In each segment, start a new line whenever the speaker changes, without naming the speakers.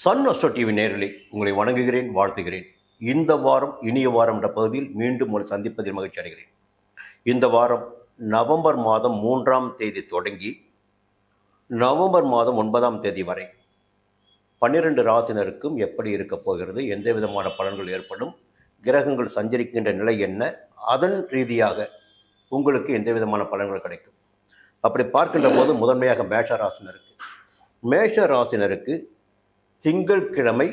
Sun astro TV நேயர்களே, உங்களை வணங்குகிறேன், வாழ்த்துகிறேன். இந்த வாரம் இனிய வாரம் என்ற பகுதியில் மீண்டும் உங்களை சந்திப்பதில் மகிழ்ச்சி அடைகிறேன். இந்த வாரம் நவம்பர் மாதம் 3ஆம் தேதி தொடங்கி நவம்பர் மாதம் 9ஆம் தேதி வரை 12 ராசினருக்கும் எப்படி இருக்கப் போகிறது, எந்த விதமான பலன்கள் ஏற்படும், கிரகங்கள் சஞ்சரிக்கின்ற நிலை என்ன, அதன் ரீதியாக உங்களுக்கு எந்த விதமான பலன்கள் கிடைக்கும். அப்படி பார்க்கின்ற போது முதன்மையாக மேஷ ராசினருக்கு திங்கட்கிழமை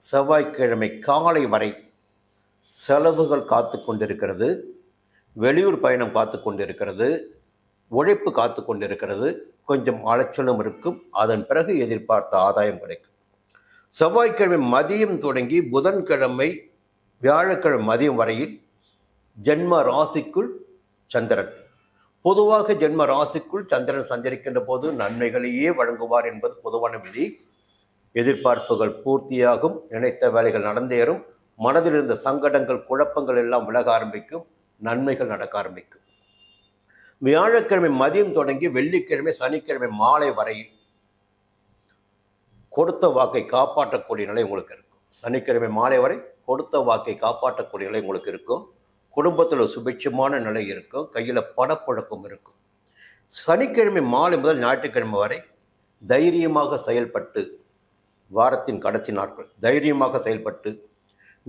செவ்வாய்க்கிழமை காலை வரை செலவுகள் காத்து கொண்டிருக்கிறது, வெளியூர் பயணம் காத்து கொண்டிருக்கிறது, உழைப்பு காத்து கொண்டிருக்கிறது, கொஞ்சம் அலைச்சலும் இருக்கும். அதன் பிறகு எதிர்பார்த்த ஆதாயம் கிடைக்கும். செவ்வாய்க்கிழமை மதியம் தொடங்கி புதன்கிழமை வியாழக்கிழமை மதியம் வரையில் ஜென்ம ராசிக்குள் சந்திரன். பொதுவாக ஜென்ம ராசிக்குள் சந்திரன் சஞ்சரிக்கின்ற போது நன்மைகளையே வழங்குவார் என்பது பொதுவான விதி. எதிர்பார்ப்புகள் பூர்த்தியாகும், நினைத்த வேலைகள் நடந்தேறும், மனதில் இருந்த சங்கடங்கள் குழப்பங்கள் எல்லாம் விலக ஆரம்பிக்கும், நன்மைகள் நடக்க ஆரம்பிக்கும். வியாழக்கிழமை மதியம் தொடங்கி வெள்ளிக்கிழமை சனிக்கிழமை மாலை வரையில் கொடுத்த வாக்கை காப்பாற்றக்கூடிய நிலை உங்களுக்கு இருக்கும். சனிக்கிழமை மாலை வரை கொடுத்த வாக்கை காப்பாற்றக்கூடிய நிலை உங்களுக்கு இருக்கும். குடும்பத்தில் சுபிட்சமான நிலை இருக்கும், கையில் பணப்புழக்கம் இருக்கும். சனிக்கிழமை மாலை முதல் ஞாயிற்றுக்கிழமை வரை தைரியமாக செயல்பட்டு, வாரத்தின் கடைசி நாட்கள் தைரியமாக செயல்பட்டு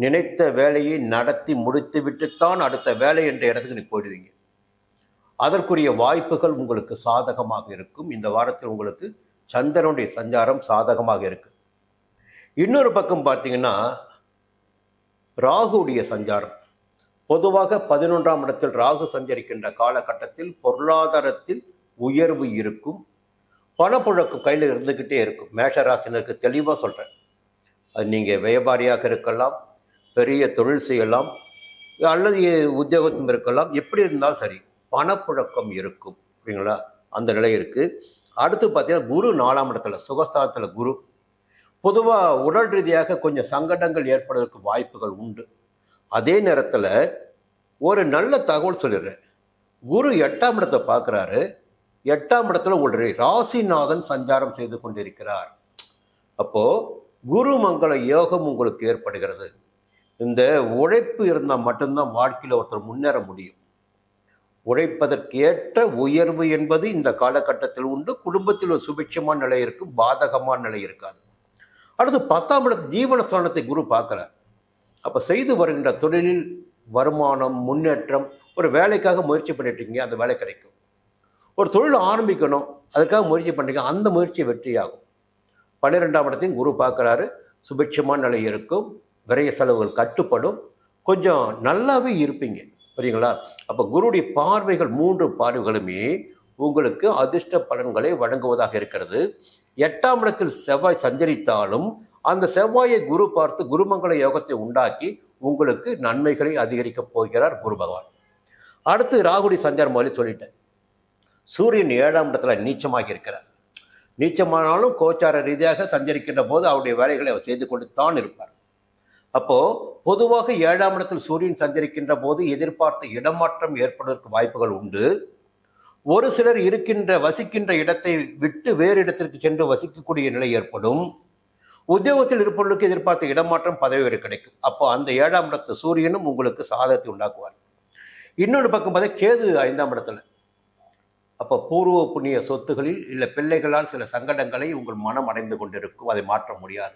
நினைத்த வேலையை நடத்தி முடித்து விட்டுத்தான் அடுத்த வேலை என்ற இடத்துக்கு நீ போயிடுவீங்க. அதற்குரிய வாய்ப்புகள் உங்களுக்கு சாதகமாக இருக்கும். இந்த வாரத்தில் உங்களுக்கு சந்திரனுடைய சஞ்சாரம் சாதகமாக இருக்கு. இன்னொரு பக்கம் பார்த்தீங்கன்னா ராகுடைய சஞ்சாரம். பொதுவாக 11ஆம் இடத்தில் ராகு சஞ்சரிக்கின்ற காலகட்டத்தில் பொருளாதாரத்தில் உயர்வு இருக்கும், பணப்புழக்கம் கையில் இருந்துக்கிட்டே இருக்கும். மேஷராசினருக்கு தெளிவாக சொல்கிறேன். அது நீங்கள் வியாபாரியாக இருக்கலாம், பெரிய தொழில் செய்யலாம், அல்லது உத்தியோகத்தும் இருக்கலாம், எப்படி இருந்தாலும் சரி பணப்புழக்கம் இருக்கும். அப்படிங்களா? அந்த நிலை இருக்குது. அடுத்து பார்த்தீங்கன்னா குரு 4ஆம் இடத்துல சுகஸ்தானத்தில் குரு. பொதுவாக உடல் ரீதியாக கொஞ்சம் சங்கடங்கள் ஏற்படுவதற்கு வாய்ப்புகள் உண்டு. அதே நேரத்தில் ஒரு நல்ல தகவல் சொல்லிடுறேன். குரு 8ஆம் இடத்தை பார்க்குறாரு. 8ஆம் இடத்துல உங்களுடைய ராசிநாதன் சஞ்சாரம் செய்து கொண்டிருக்கிறார். அப்போ குரு மங்கள யோகம் உங்களுக்கு ஏற்படுகிறது. இந்த உழைப்பு இருந்தால் மட்டும்தான் வாழ்க்கையில் ஒருத்தர் முன்னேற முடியும். உழைப்பதற்கேற்ற உயர்வு என்பது இந்த காலகட்டத்தில் உண்டு. குடும்பத்தில் ஒரு சுபிட்சமான நிலை இருக்கும், பாதகமான நிலை இருக்காது. அடுத்து 10ஆம் இடத்து ஜீவனஸ்தானத்தை குரு பார்க்கிறார். அப்போ செய்து வருகின்ற தொழிலில் வருமானம், முன்னேற்றம், ஒரு வேலைக்காக முயற்சி பண்ணிட்டு இருக்கீங்க, அந்த வேலை கிடைக்கும். ஒரு தொழில் ஆரம்பிக்கணும், அதுக்காக முயற்சி பண்ணுறீங்க, அந்த முயற்சி வெற்றியாகும். 12ஆம் இடத்தையும் குரு பார்க்குறாரு. சுபிட்சமான நிலை இருக்கும், விரைய செலவுகள் கட்டுப்படும், கொஞ்சம் நல்லாவே இருப்பீங்க. சரிங்களா? அப்போ குருடைய பார்வைகள் 3 பார்வைகளுமே உங்களுக்கு அதிர்ஷ்ட பலன்களை வழங்குவதாக இருக்கிறது. 8ஆம் இடத்தில் செவ்வாய் சஞ்சரித்தாலும் அந்த செவ்வாயை குரு பார்த்து குருமங்கள யோகத்தை உண்டாக்கி உங்களுக்கு நன்மைகளை அதிகரிக்கப் போகிறார் குரு பகவான். அடுத்து ராகுடைய சஞ்சாரம் மாதிரி சொல்லிட்டேன். சூரியன் 7ஆம் இடத்துல நீச்சமாக இருக்கிறார். நீச்சமானாலும் கோச்சார ரீதியாக சஞ்சரிக்கின்ற போது அவருடைய வேலைகளை அவர் செய்து கொண்டு தான் இருப்பார். அப்போ பொதுவாக 7ஆம் இடத்தில் சூரியன் சஞ்சரிக்கின்ற போது எதிர்பார்த்த இடமாற்றம் ஏற்படுவதற்கு வாய்ப்புகள் உண்டு. ஒரு சிலர் வசிக்கின்ற இடத்தை விட்டு வேறு இடத்திற்கு சென்று வசிக்கக்கூடிய நிலை ஏற்படும். உத்தியோகத்தில் இருப்பவர்களுக்கு எதிர்பார்த்த இடமாற்றம், பதவி கிடைக்கும். அப்போ அந்த 7ஆம் இடத்து சூரியனும் உங்களுக்கு சாதகத்தை உண்டாக்குவார். இன்னொரு பக்கம் பார்த்தா கேது 5ஆம் இடத்துல. அப்போ பூர்வ புண்ணிய சொத்துகளில் இல்லை பிள்ளைகளால் சில சங்கடங்களை உங்கள் மனம் அடைந்து கொண்டிருக்கும், அதை மாற்ற முடியாது.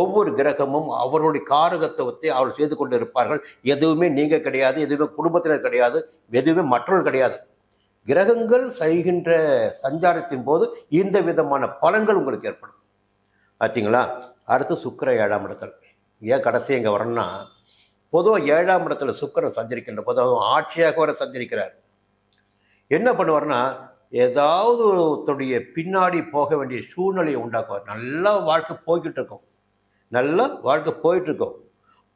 ஒவ்வொரு கிரகமும் அவர்களுடைய காரகத்துவத்தை அவர்கள் செய்து கொண்டு இருப்பார்கள். எதுவுமே நீங்கள் கிடையாது, எதுவுமே குடும்பத்தினர் கிடையாது, எதுவுமே மற்றவர்கள் கிடையாது. கிரகங்கள் செய்கின்ற சஞ்சாரத்தின் போது இந்த விதமான பலன்கள் உங்களுக்கு ஏற்படும். பார்த்தீங்களா? அடுத்து சுக்கிரன் 7ஆம் இடத்துல. ஏன் கடைசி எங்கே வரணும்னா, பொதுவாக 7ஆம் இடத்துல சுக்கிரன் சஞ்சரிக்கின்ற போது அதுவும் ஆட்சியாக வர சஞ்சரிக்கிறார். என்ன பண்ணுவார்னா, ஏதாவது ஒருத்தருடைய பின்னாடி போக வேண்டிய சூழ்நிலையை உண்டாக்குவார். நல்லா வாழ்க்கை போய்கிட்டு இருக்கோம்,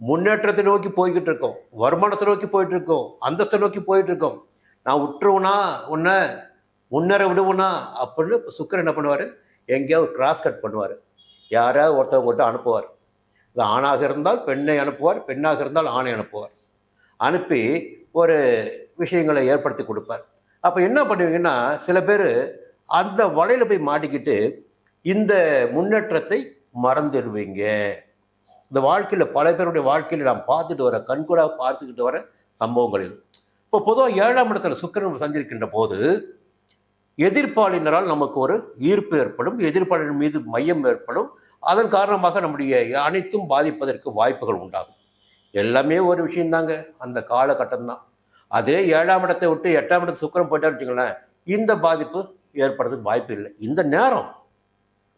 முன்னேற்றத்தை நோக்கி போய்கிட்டு இருக்கோம், வருமானத்தை நோக்கி போயிட்டு இருக்கோம், அந்தஸ்தை நோக்கி போயிட்டு இருக்கோம். நான் விட்டுருவனா, உன்னை முன்னேற விடுவோனா அப்படின்னு சுக்கிரன் என்ன பண்ணுவார், எங்கேயாவது கிராஸ் கட் பண்ணுவார். யாராவது ஒருத்தவங்கிட்ட அனுப்புவார். இது ஆணாக இருந்தால் பெண்ணை அனுப்புவார், பெண்ணாக இருந்தால் ஆணை அனுப்புவார். அனுப்பி ஒரு விஷயங்களை ஏற்படுத்தி கொடுப்பார். அப்போ என்ன பண்ணுவீங்கன்னா, சில பேர் அந்த வலையில் போய் மாட்டிக்கிட்டு இந்த முன்னேற்றத்தை மறந்துடுவீங்க. இந்த வாழ்க்கையில் பல பேருடைய வாழ்க்கையில் நாம் பார்த்துட்டு வர கண்கூடாக பார்த்துக்கிட்டு வர சம்பவங்கள் இது. இப்போ பொதுவாக 7ஆம் இடத்துல சுக்கிரன் சஞ்சரிக்கின்ற போது எதிர்ப்பாளினரால் நமக்கு ஒரு ஈர்ப்பு ஏற்படும், எதிர்ப்பாளின் மீது மையம் ஏற்படும். அதன் காரணமாக நம்முடைய அனைத்தும் பாதிப்பதற்கு வாய்ப்புகள் உண்டாகும். எல்லாமே ஒரு விஷயம்தாங்க, அந்த காலகட்டம் தான். அதே 7ஆம் இடத்தை விட்டு 8ஆம் இடத்து சுக்கிரன் போயிட்டான்னு வச்சுங்களேன், இந்த பாதிப்பு ஏற்படுறதுக்கு வாய்ப்பு இல்லை. இந்த நேரம்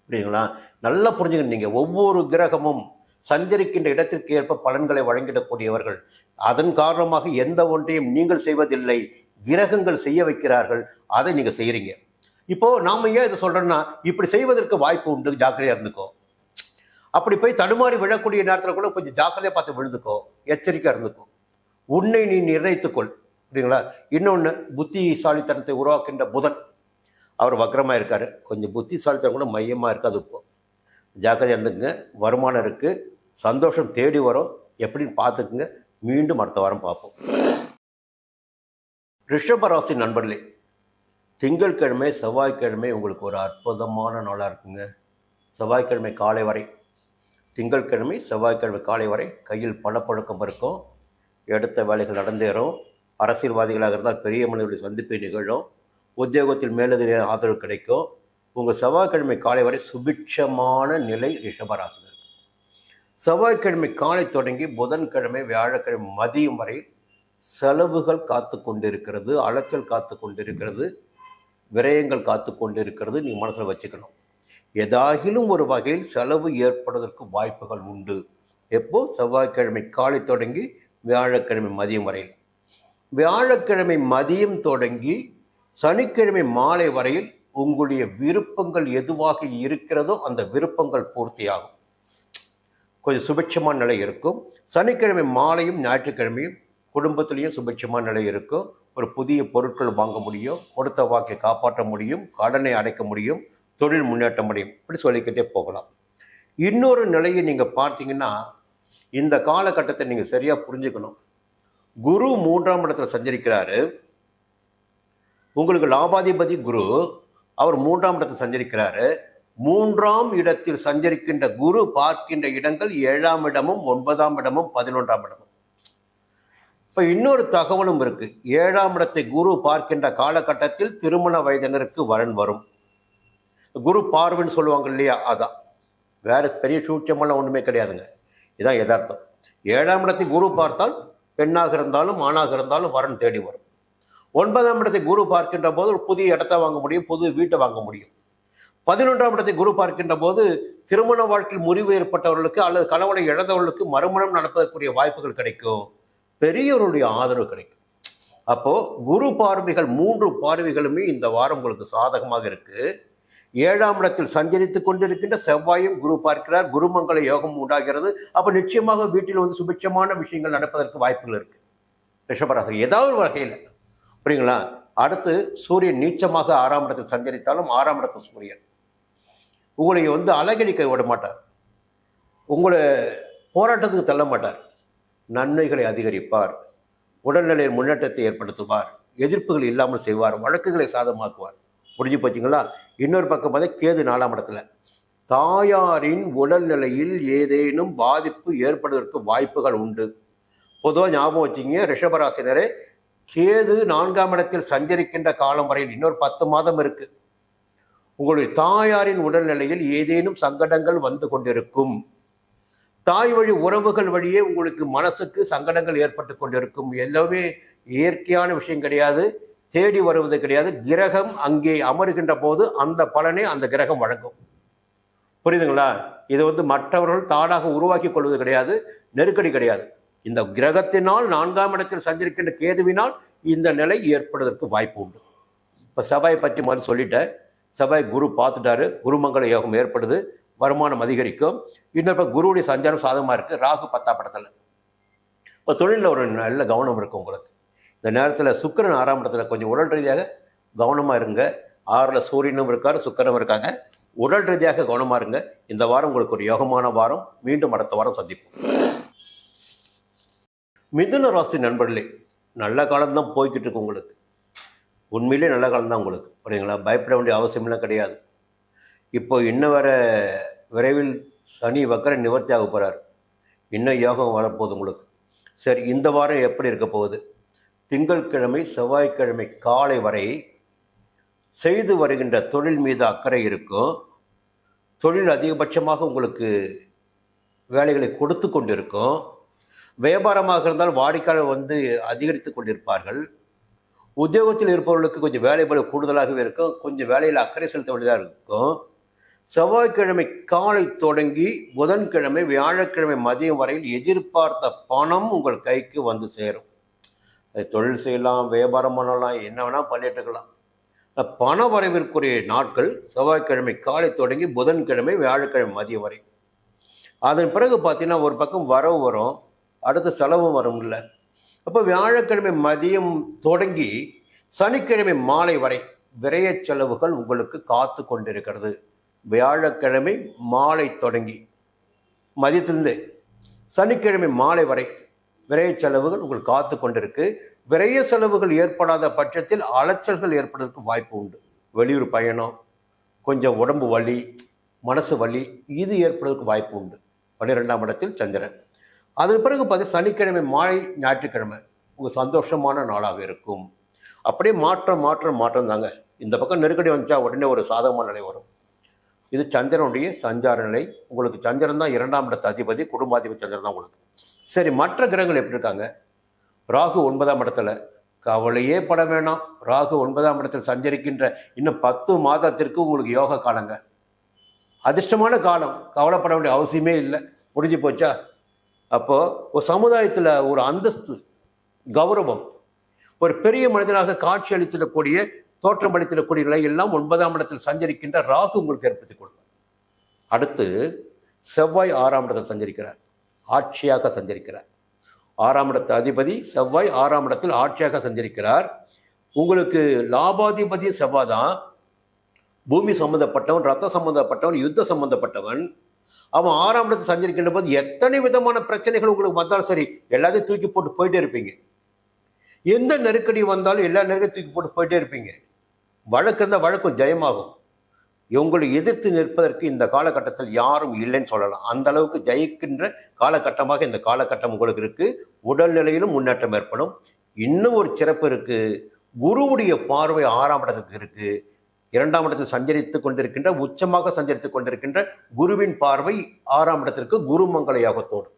அப்படிங்களா, நல்லா புரிஞ்சுக்கணும். நீங்கள் ஒவ்வொரு கிரகமும் சஞ்சரிக்கின்ற இடத்திற்கு ஏற்ப பலன்களை வழங்கிடக்கூடியவர்கள். அதன் காரணமாக எந்த ஒன்றையும் நீங்கள் செய்வதில்லை, கிரகங்கள் செய்ய வைக்கிறார்கள், அதை நீங்கள் செய்கிறீங்க. இப்போ நாம ஏன் இதை சொல்றோம்னா, இப்படி செய்வதற்கு வாய்ப்பு உண்டு, ஜாக்கிரதையா இருந்துக்கோ. அப்படி போய் தடுமாறி விழக்கூடிய நேரத்தில் கூட கொஞ்சம் ஜாக்கிரதையா பார்த்து விழுந்துக்கோ, எச்சரிக்கையா இருந்துக்கோ. உன்னை நீ நிர்ணயித்துக்கொள். அப்படிங்களா. இன்னொன்று, புத்திசாலித்தனத்தை உருவாக்கின்ற புதன், அவர் வக்ரமாக இருக்காரு. கொஞ்சம் புத்திசாலித்தனம் கூட மையமாக இருக்காது. இப்போ ஜாக்கிரதையாக இருந்துக்குங்க. வருமானம் இருக்குது, சந்தோஷம் தேடி வரும், எப்படின்னு பார்த்துக்குங்க. மீண்டும் அடுத்த வாரம் பார்ப்போம். ரிஷபராசி நண்பர்களே, திங்கட்கிழமை செவ்வாய்க்கிழமை உங்களுக்கு ஒரு அற்புதமான நாளாக இருக்குங்க. செவ்வாய்க்கிழமை காலை வரை, திங்கட்கிழமை செவ்வாய்க்கிழமை காலை வரை கையில் பணப்புழக்கம் இருக்கும், எடுத்த வேலைகள் நடந்தேறும். அரசியல்வாதிகளாக இருந்தால் பெரிய மனிதர்களுடைய சந்திப்பை நிகழும், உத்தியோகத்தில் மேலதிக ஆதரவு கிடைக்கும். உங்கள் செவ்வாய்க்கிழமை காலை வரை சுபிட்சமான நிலை ரிஷபராசினர். செவ்வாய்க்கிழமை காலை தொடங்கி புதன்கிழமை வியாழக்கிழமை மதியம் வரை செலவுகள் காத்து கொண்டிருக்கிறது, அலைச்சல் காத்து கொண்டிருக்கிறது, விரயங்கள் காத்து கொண்டிருக்கிறது. நீங்கள் மனசில் வச்சுக்கணும். ஏதாகிலும் ஒரு வகையில் செலவு ஏற்படுவதற்கு வாய்ப்புகள் உண்டு. எப்போ? செவ்வாய்க்கிழமை காலை தொடங்கி வியாழக்கிழமை மதியம் வரையில். வியாழக்கிழமை மதியம் தொடங்கி சனிக்கிழமை மாலை வரையில் உங்களுடைய விருப்பங்கள் எதுவாக இருக்கிறதோ அந்த விருப்பங்கள் பூர்த்தியாகும். கொஞ்சம் சுபிட்சமான நிலை இருக்கும். சனிக்கிழமை மாலையும் ஞாயிற்றுக்கிழமையும் குடும்பத்திலையும் சுபிட்சமான நிலை இருக்கும். ஒரு புதிய பொருட்கள் வாங்க முடியும், கொடுத்த வாக்கை காப்பாற்ற முடியும், கடனை அடைக்க முடியும், தொழில் முன்னேற்ற முடியும். இப்படி சொல்லிக்கிட்டே போகலாம். இன்னொரு நிலையை நீங்கள் பார்த்தீங்கன்னா, இந்த காலகட்டத்தை நீங்கள் சரியாக புரிஞ்சுக்கணும். குரு 3ஆம் இடத்துல சஞ்சரிக்கிறாரு. உங்களுக்கு லாபாதிபதி குரு, அவர் 3ஆம் இடத்தில் சஞ்சரிக்கிறாரு. 3ஆம் இடத்தில் சஞ்சரிக்கின்ற குரு பார்க்கின்ற இடங்கள் 7ஆம் இடமும் 9ஆம் இடமும் 11ஆம் இடமும். இப்போ இன்னொரு தகவலும் இருக்கு. 7ஆம் இடத்தை குரு பார்க்கின்ற காலகட்டத்தில் திருமண வயதினருக்கு வரன் வரும். குரு பார்வைன்னு சொல்லுவாங்க இல்லையா, அதான். வேற பெரிய சூட்சமெல்லாம் ஒன்றுமே கிடையாதுங்க. இதான் யதார்த்தம். 7ஆம் இடத்தை குரு பார்த்தால் பெண்ணாக இருந்தாலும் ஆணாக இருந்தாலும் வரன் தேடி வரும். 9ஆம் இடத்தை குரு பார்க்கின்ற போது ஒரு புதிய இடத்தை வாங்க முடியும், புது வீட்டை வாங்க முடியும். 11ஆம் இடத்தை குரு பார்க்கின்ற போது திருமண வாழ்க்கையில் முறிவு ஏற்பட்டவர்களுக்கு அல்லது கணவனை இழந்தவர்களுக்கு மறுமணம் நடப்பதற்குரிய வாய்ப்புகள் கிடைக்கும், பெரியவருடைய ஆதரவு கிடைக்கும். அப்போ குரு பார்வைகள் 3 பார்வைகளுமே இந்த வாரம் உங்களுக்கு சாதகமாக இருக்கு. 7ஆம் இடத்தில் சஞ்சரித்துக் கொண்டிருக்கின்ற செவ்வாயும் குரு பார்க்கிறார், குருமங்கள யோகம் உண்டாகிறது. அப்ப நிச்சயமாக வீட்டில் வந்து சுபிட்சமான விஷயங்கள் நடப்பதற்கு வாய்ப்புகள் இருக்கு ரிஷபராசி, ஏதாவது ஒரு வகையில். புரியுங்களா. அடுத்து சூரியன் நீச்சமாக 6ஆம் இடத்தில் சஞ்சரித்தாலும் 6ஆம் இடத்தில் சூரியன் உங்களை வந்து அலங்கடிக்க விட மாட்டார், உங்களை போராட்டத்துக்கு தள்ள மாட்டார், நன்மைகளை அதிகரிப்பார், உடல்நிலையில் முன்னேற்றத்தை ஏற்படுத்துவார், எதிர்ப்புகள் இல்லாமல் செய்வார், வழக்குகளை சாதமாக்குவார். புரிஞ்சு போச்சுங்களா. இன்னொரு பக்கம் பார்த்தா கேது 4ஆம் இடத்துல, தாயாரின் உடல்நிலையில் ஏதேனும் பாதிப்பு ஏற்படுவதற்கு வாய்ப்புகள் உண்டு. பொதுவாக ஞாபகம் வச்சுங்க ரிஷபராசினரே, கேது 4ஆம் இடத்தில் சஞ்சரிக்கின்ற காலம் வரையில் இன்னொரு 10 மாதம் இருக்கு. உங்களுடைய தாயாரின் உடல்நிலையில் ஏதேனும் சங்கடங்கள் வந்து கொண்டிருக்கும். தாய் வழி உறவுகள் வழியே உங்களுக்கு மனசுக்கு சங்கடங்கள் ஏற்பட்டு கொண்டிருக்கும். எல்லாமே இயற்கையான விஷயம் கிடையாது, தேடி வருவது கிடையாது. கிரகம் அங்கே அமருகின்ற போது அந்த பலனை அந்த கிரகம் வழங்கும். புரியுதுங்களா. இது வந்து மற்றவர்கள் தானாக உருவாக்கி கொள்வது கிடையாது, நெருக்கடி கிடையாது. இந்த கிரகத்தினால் 4ஆம் இடத்தில் சஞ்சரிக்கின்ற கேதுவினால் இந்த நிலை ஏற்படுவதற்கு வாய்ப்பு உண்டு. இப்போ செவ்வாய் பற்றி மாதிரி சொல்லிட்டேன். செவ்வாய் குரு பார்த்துட்டாரு, குருமங்கள யோகம் ஏற்படுது, வருமானம் அதிகரிக்கும். இன்னொரு குருவுடைய சஞ்சாரம் சாதகமாக இருக்குது. ராகு 10ஆம் இடத்துல. இப்போ தொழிலில் ஒரு நல்ல கவனம் இருக்கும் உங்களுக்கு. இந்த நேரத்தில் சுக்கிரன் 6ஆம் இடத்துல, கொஞ்சம் உடல் ரீதியாக கவனமாக இருங்க. 6ல் சூரியனும் இருக்கார், சுக்கிரனும் இருக்காங்க. உடல் ரீதியாக கவனமாக இருங்க. இந்த வாரம் உங்களுக்கு ஒரு யோகமான வாரம். மீண்டும் அடுத்த வாரம் சந்திப்போம். மிதுன ராசி நண்பர்களே, நல்ல காலம்தான் போய்கிட்டு இருக்கு உங்களுக்கு. உண்மையிலே நல்ல காலம்தான் உங்களுக்கு. புரியுங்களா. பயப்பட வேண்டிய அவசியமெல்லாம் கிடையாது. இப்போ இன்னும் வர விரைவில் சனி வக்கர நிவர்த்தி ஆக போகிறார். இன்னும் யோகம் வரப்போகுது உங்களுக்கு. சரி, இந்த வாரம் எப்படி இருக்க போகுது? திங்கட்கிழமை செவ்வாய்க்கிழமை காலை வரை செய்து வருகின்ற தொழில் மீது அக்கறை இருக்கும். தொழில் அதிகபட்சமாக உங்களுக்கு வேலைகளை கொடுத்து கொண்டிருக்கும். வியாபாரமாக இருந்தால் வாடிக்கையாளர் அதிகரித்து கொண்டிருப்பார்கள். உத்தியோகத்தில் இருப்பவர்களுக்கு கொஞ்சம் வேலைப்பளு கூடுதலாகவே இருக்கும். கொஞ்சம் வேலையில் அக்கறை செலுத்த வேண்டியதாக இருக்கும். செவ்வாய்க்கிழமை காலை தொடங்கி புதன்கிழமை வியாழக்கிழமை மதியம் வரையில் எதிர்பார்த்த பணம் உங்கள் கைக்கு வந்து சேரும். தொழில் செய்யலாம், வியாபாரம் பண்ணலாம், என்ன வேணால் பண்ணிட்டு இருக்கலாம். பண வரவிற்குரிய நாட்கள் செவ்வாய்க்கிழமை காலை தொடங்கி புதன்கிழமை வியாழக்கிழமை மதியம் வரை. அதன் பிறகு பார்த்தீங்கன்னா ஒரு பக்கம் வரவு வரும், அடுத்த செலவும் வரும் இல்லை. அப்போ வியாழக்கிழமை மதியம் தொடங்கி சனிக்கிழமை மாலை வரை விரய செலவுகள் உங்களுக்கு காத்து கொண்டிருக்கிறது. வியாழக்கிழமை மாலை தொடங்கி மதியத்திலிருந்து சனிக்கிழமை மாலை வரை விரய செலவுகள் உங்களுக்கு காத்து கொண்டிருக்கு. விரய செலவுகள் ஏற்படாத பட்சத்தில் அலைச்சல்கள் ஏற்படுவதற்கு வாய்ப்பு உண்டு. வெளியூர் பயணம், கொஞ்சம் உடம்பு வலி, மனசு வலி, இது ஏற்படுவதற்கு வாய்ப்பு உண்டு. 12ஆம் இடத்தில் சந்திரன். அதன் பிறகு பார்த்து சனிக்கிழமை மாலை ஞாயிற்றுக்கிழமை உங்கள் சந்தோஷமான நாளாக இருக்கும். அப்படியே மாற்றம் தாங்க. இந்த பக்கம் நெருக்கடி வந்துச்சா உடனே ஒரு சாதகமான நிலை வரும். இது சந்திரனுடைய சஞ்சார நிலை. உங்களுக்கு சந்திரன் தான் 2ஆம் இடத்து அதிபதி, குடும்பாதிபதி சந்திரன் தான் உங்களுக்கு. சரி, மற்ற கிரகங்கள் எப்படி இருக்காங்க? ராகு 9ஆம் இடத்துல, கவலையே பட வேணாம். ராகு 9ஆம் இடத்தில் சஞ்சரிக்கின்ற இன்னும் 10 மாதத்திற்கு உங்களுக்கு யோக காலங்க, அதிர்ஷ்டமான காலம். கவலைப்பட வேண்டிய அவசியமே இல்லை. முடிஞ்சு போச்சா? அப்போ ஒரு சமுதாயத்தில் ஒரு அந்தஸ்து, கௌரவம், ஒரு பெரிய மனிதனாக காட்சி அளித்திடக்கூடிய, தோற்றம் அளித்திடக்கூடிய நிலை எல்லாம் 9ஆம் இடத்தில் சஞ்சரிக்கின்ற ராகு உங்களுக்கு ஏற்படுத்திக் கொள்வார். அடுத்து செவ்வாய் 6ஆம் இடத்தில் சஞ்சரிக்கிறார், ஆட்சியாக சஞ்சரிக்கிறார். 6ஆம் இடத்து அதிபதி செவ்வாய் 6ஆம் இடத்தில் ஆட்சியாக சஞ்சரிக்கிறார். உங்களுக்கு லாபாதிபதி செவ்வாய் தான். பூமி சம்பந்தப்பட்டவன், ரத்த சம்பந்தப்பட்டவன், யுத்த சம்பந்தப்பட்டவன். அவன் 6ஆம் இடத்தில் சஞ்சரிக்கின்ற போது எத்தனை விதமான பிரச்சனைகள் உங்களுக்கு வந்தாலும் சரி, எல்லாத்தையும் தூக்கி போட்டு போயிட்டே இருப்பீங்க. எந்த நெருக்கடி வந்தாலும் எல்லா நெருக்கடி தூக்கி போட்டு போயிட்டே இருப்பீங்க. வழக்கு இருந்தால் வழக்கும் ஜெயமாகும். உங்களை எதிர்த்து நிற்பதற்கு இந்த காலகட்டத்தில் யாரும் இல்லைன்னு சொல்லலாம். அந்த அளவுக்கு ஜெயிக்கின்ற காலகட்டமாக இந்த காலகட்டம் உங்களுக்கு இருக்கு. உடல்நிலையிலும் முன்னேற்றம் ஏற்படும். இன்னும் ஒரு சிறப்பு இருக்கு. குருவுடைய பார்வை 6ஆம் இடத்துக்கு இருக்கு. 2ஆம் இடத்தில் சஞ்சரித்துக் கொண்டிருக்கின்ற, உச்சமாக சஞ்சரித்துக் கொண்டிருக்கின்ற குருவின் பார்வை 6ஆம் இடத்திற்கு குருமங்கள யோகத்தோடு.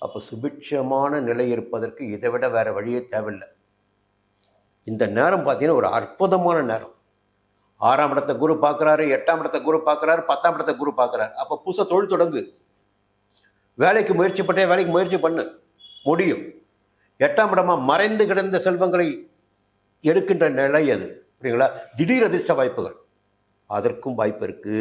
அப்போ சுபிட்சமான நிலை இருப்பதற்கு இதை விட வேற வழியே தேவையில்லை. இந்த நேரம் பார்த்தீங்கன்னா ஒரு அற்புதமான நேரம். 6ஆம் இடத்தை குரு பார்க்குறாரு, 8ஆம் இடத்தை குரு பார்க்குறாரு, 10ஆம் இடத்தை குரு பார்க்குறாரு. அப்போ புதுசாக தொழில் தொடங்கு. வேலைக்கு முயற்சி பண்ணு, முடியும். 8ஆம் இடமா மறைந்து கிடந்த செல்வங்களை எடுக்கின்ற நிலை அது. புரியுங்களா? திடீர் அதிர்ஷ்ட வாய்ப்புகள், அதற்கும் வாய்ப்பு இருக்கு.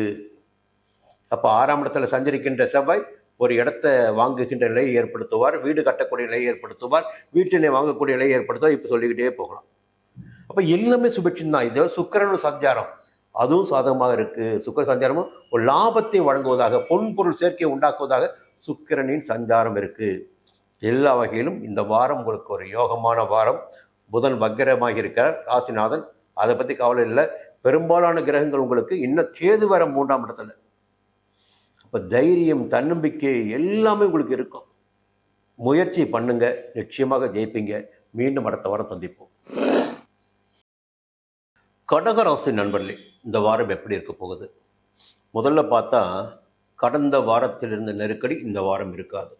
அப்போ 6ஆம் இடத்துல சஞ்சரிக்கின்ற செவ்வாய் ஒரு இடத்தை வாங்குகின்ற நிலையை ஏற்படுத்துவார், வீடு கட்டக்கூடிய நிலையை ஏற்படுத்துவார், வீட்டினை வாங்கக்கூடிய நிலையை ஏற்படுத்துவார். இப்போ சொல்லிக்கிட்டே போகலாம். அப்போ எல்லாமே சுபிட்சம் தான். இது சுக்கிரன் சஞ்சாரம், அதுவும் சாதகமாக இருக்கு. சுக்கிர சஞ்சாரமும் ஒரு லாபத்தை வழங்குவதாக, பொன்பொருள் சேர்க்கையை உண்டாக்குவதாக சுக்கிரனின் சஞ்சாரம் இருக்கு. எல்லா வகையிலும் இந்த வாரம் உங்களுக்கு ஒரு யோகமான வாரம். புதன் வக்கரமாக இருக்கிறார், ராசிநாதன். அதை பற்றி கவலை இல்லை. பெரும்பாலான கிரகங்கள் உங்களுக்கு இன்னும் கேது வர 3ஆம் இடத்துல. அப்போ தைரியம், தன்னம்பிக்கை எல்லாமே உங்களுக்கு இருக்கும். முயற்சி பண்ணுங்க, நிச்சயமாக ஜெயிப்பீங்க. மீண்டும் அடுத்த வாரம் சந்திப்போம். கடகராசி நண்பர்களே, இந்த வாரம் எப்படி இருக்க போகுது? முதல்ல பார்த்தா கடந்த வாரத்தில் இருந்த நெருக்கடி இந்த வாரம் இருக்காது.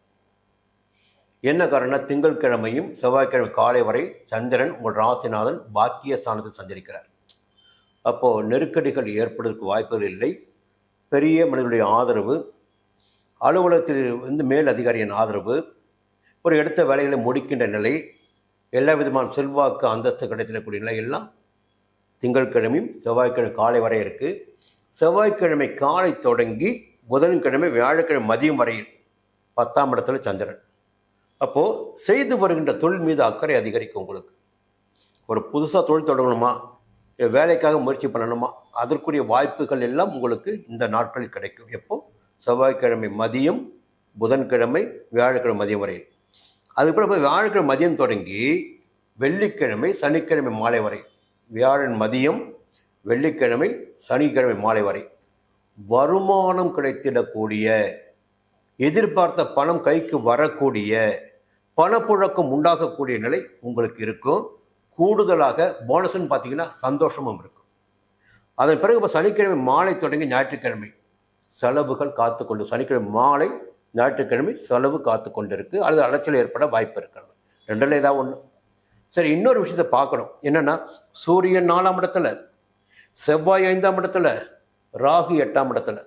என்ன காரணம்? திங்கட்கிழமையும் செவ்வாய்க்கிழமை காலை வரை சந்திரன் உங்கள் ராசிநாதன் பாக்கிய ஸ்தானத்தில் சஞ்சரிக்கிறார். அப்போது நெருக்கடிகள் ஏற்படுவதற்கு வாய்ப்புகள் இல்லை. பெரிய மனிதனுடைய ஆதரவு, அலுவலகத்தில் மேல் அதிகாரியின் ஆதரவு, ஒரு எடுத்த வேலைகளை முடிக்கின்ற நிலை, எல்லா விதமான செல்வாக்கு அந்தஸ்து கிடைத்திடக்கூடிய நிலை எல்லாம் திங்கட்கிழமையும் செவ்வாய்க்கிழமை காலை வரை இருக்குது. செவ்வாய்க்கிழமை காலை தொடங்கி புதன்கிழமை வியாழக்கிழமை மதியம் வரையில் 10ஆம் இடத்துல சந்திரன். அப்போது செய்து வருகின்ற தொழில் மீது அக்கறை அதிகரிக்கும். உங்களுக்கு ஒரு புதுசாக தொழில் தொடங்கணுமா, வேலைக்காக முயற்சி பண்ணணுமா, அதற்குரிய வாய்ப்புகள் எல்லாம் உங்களுக்கு இந்த நாட்களில் கிடைக்கும். எப்போ? செவ்வாய்க்கிழமை மதியம், புதன்கிழமை, வியாழக்கிழமை மதியம் வரையில். அதுக்கப்புறம் வியாழக்கிழமை மதியம் தொடங்கி வெள்ளிக்கிழமை, சனிக்கிழமை மாலை வரை, வியாழன் மதியம், வெள்ளிக்கிழமை, சனிக்கிழமை மாலை வரை வருமானம் கிடைத்திடக்கூடிய, எதிர்பார்த்த பணம் கைக்கு வரக்கூடிய, பணப்புழக்கம் உண்டாகக்கூடிய நிலை உங்களுக்கு இருக்கும். கூடுதலாக போனஸ்ன்னு பார்த்தீங்கன்னா சந்தோஷமும் இருக்கும். அதன் பிறகு இப்போ சனிக்கிழமை மாலை தொடங்கி ஞாயிற்றுக்கிழமை செலவுகள் காத்துக்கொண்டு, சனிக்கிழமை மாலை ஞாயிற்றுக்கிழமை செலவு காத்து கொண்டு இருக்கு, அல்லது அலைச்சல் ஏற்பட வாய்ப்பு இருக்கிறது. ரெண்டில் ஏதாவது ஒன்று. சரி, இன்னொரு விஷயத்தை பார்க்கணும். என்னன்னா, சூரியன் 4ஆம் இடத்துல, செவ்வாய் 5ஆம் இடத்துல, ராகு 8ஆம் இடத்துல.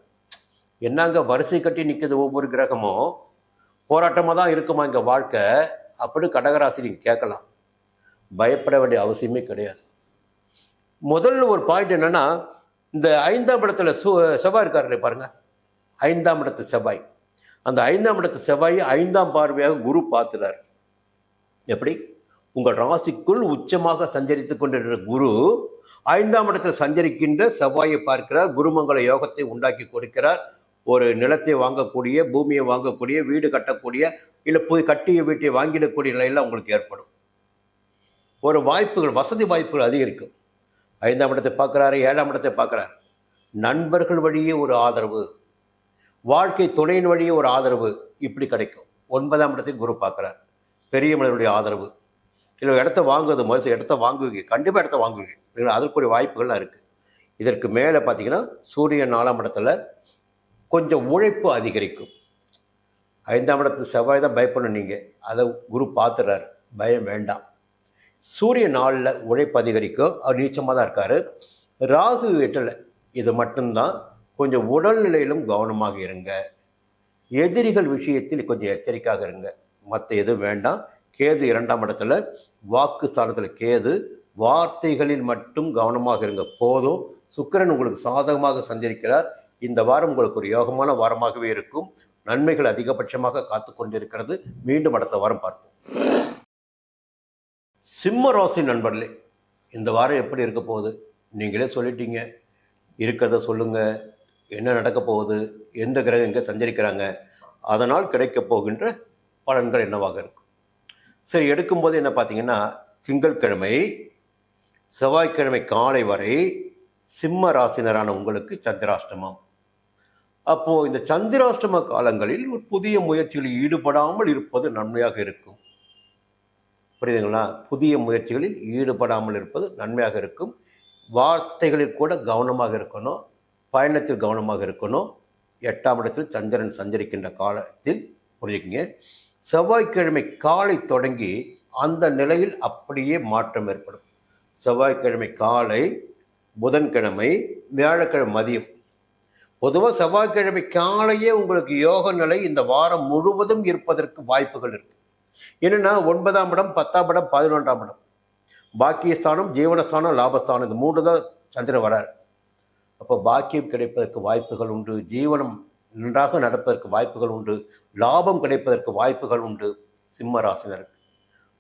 என்னங்க வரிசை கட்டி நிற்குது ஒவ்வொரு கிரகமும். போராட்டமாக தான் இருக்குமா இங்கே வாழ்க்கை அப்படின்னு கடகராசி நீங்கள் கேட்கலாம். பயப்பட வேண்டிய அவசியமே கிடையாது. முதல்ல ஒரு பாயிண்ட் என்னன்னா, இந்த 5ஆம் இடத்துல செவ்வாய் இருக்காரு பாருங்க. 5ஆம் இடத்து செவ்வாய், அந்த 5ஆம் இடத்து செவ்வாய் 5ஆம் பார்வையாக குரு பார்த்துறாரு. எப்படி? உங்கள் ராசிக்குள் உச்சமாக சஞ்சரித்து கொண்டிருக்கிற குரு 5ஆம் இடத்தில் சஞ்சரிக்கின்ற செவ்வாயை பார்க்கிறார். குருமங்கள யோகத்தை உண்டாக்கி கொடுக்கிறார். ஒரு நிலத்தை வாங்கக்கூடிய, பூமியை வாங்கக்கூடிய, வீடு கட்டக்கூடிய, இல்லை போய் கட்டிய வீட்டை வாங்கிடக்கூடிய நிலையெல்லாம் உங்களுக்கு ஏற்படும். ஒரு வாய்ப்புகள், வசதி வாய்ப்புகள் அதிகரிக்கும். 5ஆம் இடத்தை பார்க்குறாரு, 7ஆம் இடத்தை பார்க்குறாரு. நண்பர்கள் வழியே ஒரு ஆதரவு, வாழ்க்கை துணையின் வழியே ஒரு ஆதரவு இப்படி கிடைக்கும். 9ஆம் இடத்தையும் குரு பார்க்குறார். பெரிய மனிதனுடைய ஆதரவு, இல்லை இடத்த வாங்குவது, முதல் இடத்த வாங்குவீங்க, கண்டிப்பாக இடத்த வாங்குவீங்க, அதற்குரிய வாய்ப்புகள்லாம் இருக்குது. இதற்கு மேலே பார்த்தீங்கன்னா சூரியன் 4ஆம் இடத்துல கொஞ்சம் உழைப்பு அதிகரிக்கும். 5ஆம் இடத்து செவ்வாய் தான் பயப்படணும் நீங்கள், அதை குரு பார்த்துறாரு, பயம் வேண்டாம். சூரியன் 4ல் உழைப்பு அதிகரிக்கும், அவர் நீச்சமாக தான் இருக்கார். ராகு 8ல், இது மட்டும்தான். கொஞ்சம் உடல்நிலையிலும் கவனமாக இருங்க. எதிரிகள் விஷயத்தில் கொஞ்சம் எச்சரிக்கையாக இருங்க, மற்ற எதுவும் வேண்டாம். கேது 2ஆம் இடத்துல, வாக்கு ஸ்தானத்தில் கேது, வார்த்தைகளில் மட்டும் கவனமாக இருங்க போதும். சுக்கிரன் உங்களுக்கு சாதகமாக சஞ்சரிக்கிறார். இந்த வாரம் உங்களுக்கு ஒரு யோகமான வாரமாகவே இருக்கும். நன்மைகள் அதிகபட்சமாக காத்து கொண்டிருக்கிறது. மீண்டும் அடுத்த வாரம் பார்ப்போம். சிம்ம ராசி நண்பர்களே, இந்த வாரம் எப்படி இருக்க போகுது? நீங்களே சொல்லிட்டீங்க. இருக்கிறத சொல்லுங்க. என்ன நடக்க போகுது, எந்த கிரகம் எங்கே சஞ்சரிக்கிறாங்க, அதனால் கிடைக்க போகின்ற பலன்கள் என்னவாக இருக்கும்? சரி, எடுக்கும்போது என்ன பார்த்தீங்கன்னா, திங்கட்கிழமை செவ்வாய்க்கிழமை காலை வரை சிம்ம ராசினரான உங்களுக்கு சந்திராஷ்டமம். அப்போது இந்த சந்திராஷ்டம காலங்களில் ஒரு புதிய முயற்சிகளில் ஈடுபடாமல் இருப்பது நன்மையாக இருக்கும். புரியுதுங்களா? புதிய முயற்சிகளில் ஈடுபடாமல் இருப்பது நன்மையாக இருக்கும். வார்த்தைகளில் கூட கவனமாக இருக்கணும், பயணத்தில் கவனமாக இருக்கணும். 8ஆம் இடத்தில் சந்திரன் சஞ்சரிக்கின்ற காலத்தில் புரிஞ்சுக்கிங்க. செவ்வாய்க்கிழமை காலை தொடங்கி அந்த நிலையில் அப்படியே மாற்றம் ஏற்படும். செவ்வாய்க்கிழமை காலை, புதன்கிழமை, வியாழக்கிழமை மதியம். பொதுவாக செவ்வாய்க்கிழமை காலையே உங்களுக்கு யோக நிலை இந்த வாரம் முழுவதும் இருப்பதற்கு வாய்ப்புகள் இருக்கு. என்னன்னா 9ஆம் இடம், 10ஆம் இடம், 11ஆம் இடம், பாக்கியஸ்தானம், ஜீவனஸ்தானம், லாபஸ்தானம், இந்த 3 தான் சந்திரன் வரார். அப்போ பாக்கியம் கிடைப்பதற்கு வாய்ப்புகள் உண்டு, ஜீவனம் நன்றாக நடப்பதற்கு வாய்ப்புகள் உண்டு, லாபம் கிடைப்பதற்கு வாய்ப்புகள் உண்டு. சிம்ம ராசினருக்கு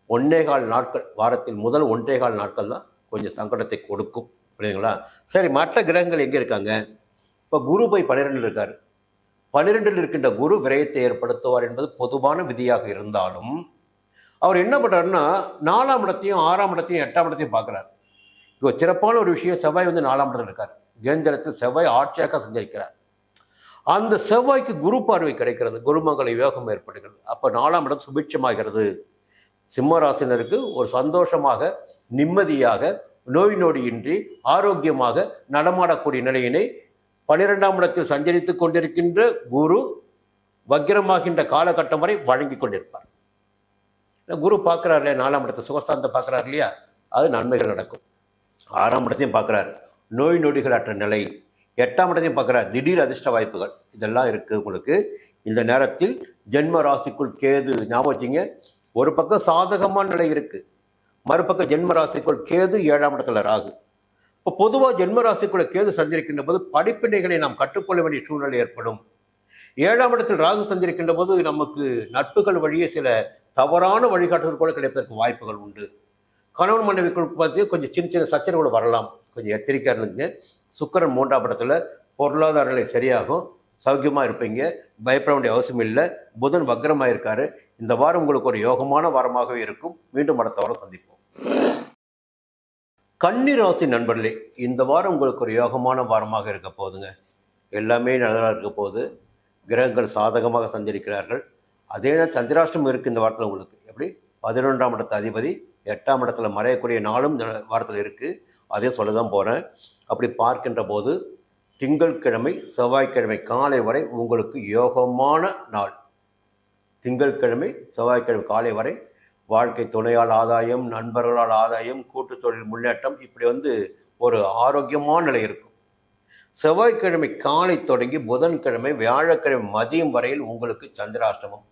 1.25 நாட்கள், வாரத்தில் முதல் 1.25 நாட்கள் தான் கொஞ்சம் சங்கடத்தை கொடுக்கும். புரியுதுங்களா? சரி, மற்ற கிரகங்கள் எங்கே இருக்காங்க? இப்போ குரு போய் 12 இருக்கார். 12 இருக்கின்ற குரு விரயத்தை ஏற்படுத்துவார் என்பது பொதுவான விதியாக இருந்தாலும், அவர் என்ன பண்ணுறாருன்னா 4ஆம் இடத்தையும் 6ஆம் இடத்தையும் 8ஆம் இடத்தையும் பார்க்குறாரு. இப்போ சிறப்பான ஒரு விஷயம், செவ்வாய் 4ஆம் இடத்துல இருக்கார். கேந்திரத்தில் செவ்வாய் ஆட்சியாக சஞ்சரிக்கிறார். அந்த செவ்வாய்க்கு குரு பார்வை கிடைக்கிறது, குருமங்கள யோகம் ஏற்படுகிறது. அப்போ 4ஆம் இடம் சுபிட்சமாகிறது. சிம்மராசினருக்கு ஒரு சந்தோஷமாக, நிம்மதியாக, நோய் நொடியின்றி ஆரோக்கியமாக நடமாடக்கூடிய நிலையினை 12ஆம் இடத்தில் சஞ்சரித்து கொண்டிருக்கின்ற குரு வக்கிரமாகின்ற காலகட்டம் வரை வழங்கி கொண்டிருப்பார். குரு பார்க்குறாரு இல்லையா, 4ஆம் இடத்தை சுகஸ்தானத்தை பார்க்குறாரு இல்லையா, அது நன்மைகள் நடக்கும். 6ஆம் இடத்தையும் பார்க்குறாரு, நோய் நொடிகள் அற்ற நிலை. 8ஆம் இடத்தையும் பார்க்குறாரு, திடீர் அதிர்ஷ்ட வாய்ப்புகள், இதெல்லாம் இருக்குது உங்களுக்கு. இந்த நேரத்தில் ஜென்ம ராசிக்குள் கேது, ஞாபகம் வச்சிங்க, ஒரு பக்கம் சாதகமான நிலை இருக்குது, மறுபக்கம் ஜென்ம ராசிக்குள் கேது, 7ஆம் இடத்துல ராகு. இப்போ பொதுவாக ஜென்ம ராசிக்குள்ள கேது சஞ்சரிக்கின்ற போது படிப்பினைகளை நாம் கற்றுக்கொள்ள வேண்டிய சூழ்நிலை ஏற்படும். 7ஆம் இடத்தில் ராகு சஞ்சரிக்கின்ற போது நமக்கு நட்புகள் வழியே சில தவறான வழிகாட்டுதல் கூட கிடைப்பதற்கு வாய்ப்புகள் உண்டு. கணவன் மனைவிக்குள் பார்த்து கொஞ்சம் சின்ன சின்ன சச்சரவுகள் வரலாம், கொஞ்சம் எச்சரிக்கையாக இருந்துங்க. சுக்கிரன் 3ஆம் இடத்துல, பொருளாதார நிலை சரியாகும், சௌக்கியமாக இருப்பீங்க, பயப்பட வேண்டிய அவசியம் இல்லை. புதன் வக்ரமாக இருக்காரு. இந்த வாரம் உங்களுக்கு ஒரு யோகமான வாரமாகவே இருக்கும். மீண்டும் அடுத்த வாரம் சந்திப்போம். கன்னி ராசி நண்பர்களே, இந்த வாரம் உங்களுக்கு ஒரு யோகமான வாரமாக இருக்க போகுதுங்க. எல்லாமே நல்லா இருக்க போது. கிரகங்கள் சாதகமாக சஞ்சரிக்கிறார்கள். அதே நேரம் சந்திராஷ்டமம் இருக்குது இந்த வாரத்தில் உங்களுக்கு. எப்படி 11ஆம் இடத்து அதிபதி 8ஆம் இடத்துல மறையக்கூடிய நாளும் இந்த வாரத்தில் இருக்குது. அதே சொல்ல தான் போகிறேன். அப்படி பார்க்கின்ற போது திங்கட்கிழமை செவ்வாய்க்கிழமை காலை வரை உங்களுக்கு யோகமான நாள். திங்கட்கிழமை செவ்வாய்க்கிழமை காலை வரை வாழ்க்கை துணையால் ஆதாயம், நண்பர்களால் ஆதாயம், கூட்டு தொழில் முன்னேற்றம், இப்படி ஒரு ஆரோக்கியமான நிலை இருக்கும். செவ்வாய்க்கிழமை காலை தொடங்கி புதன்கிழமை வியாழக்கிழமை மதியம் வரையில் உங்களுக்கு சந்திராஷ்டமம்.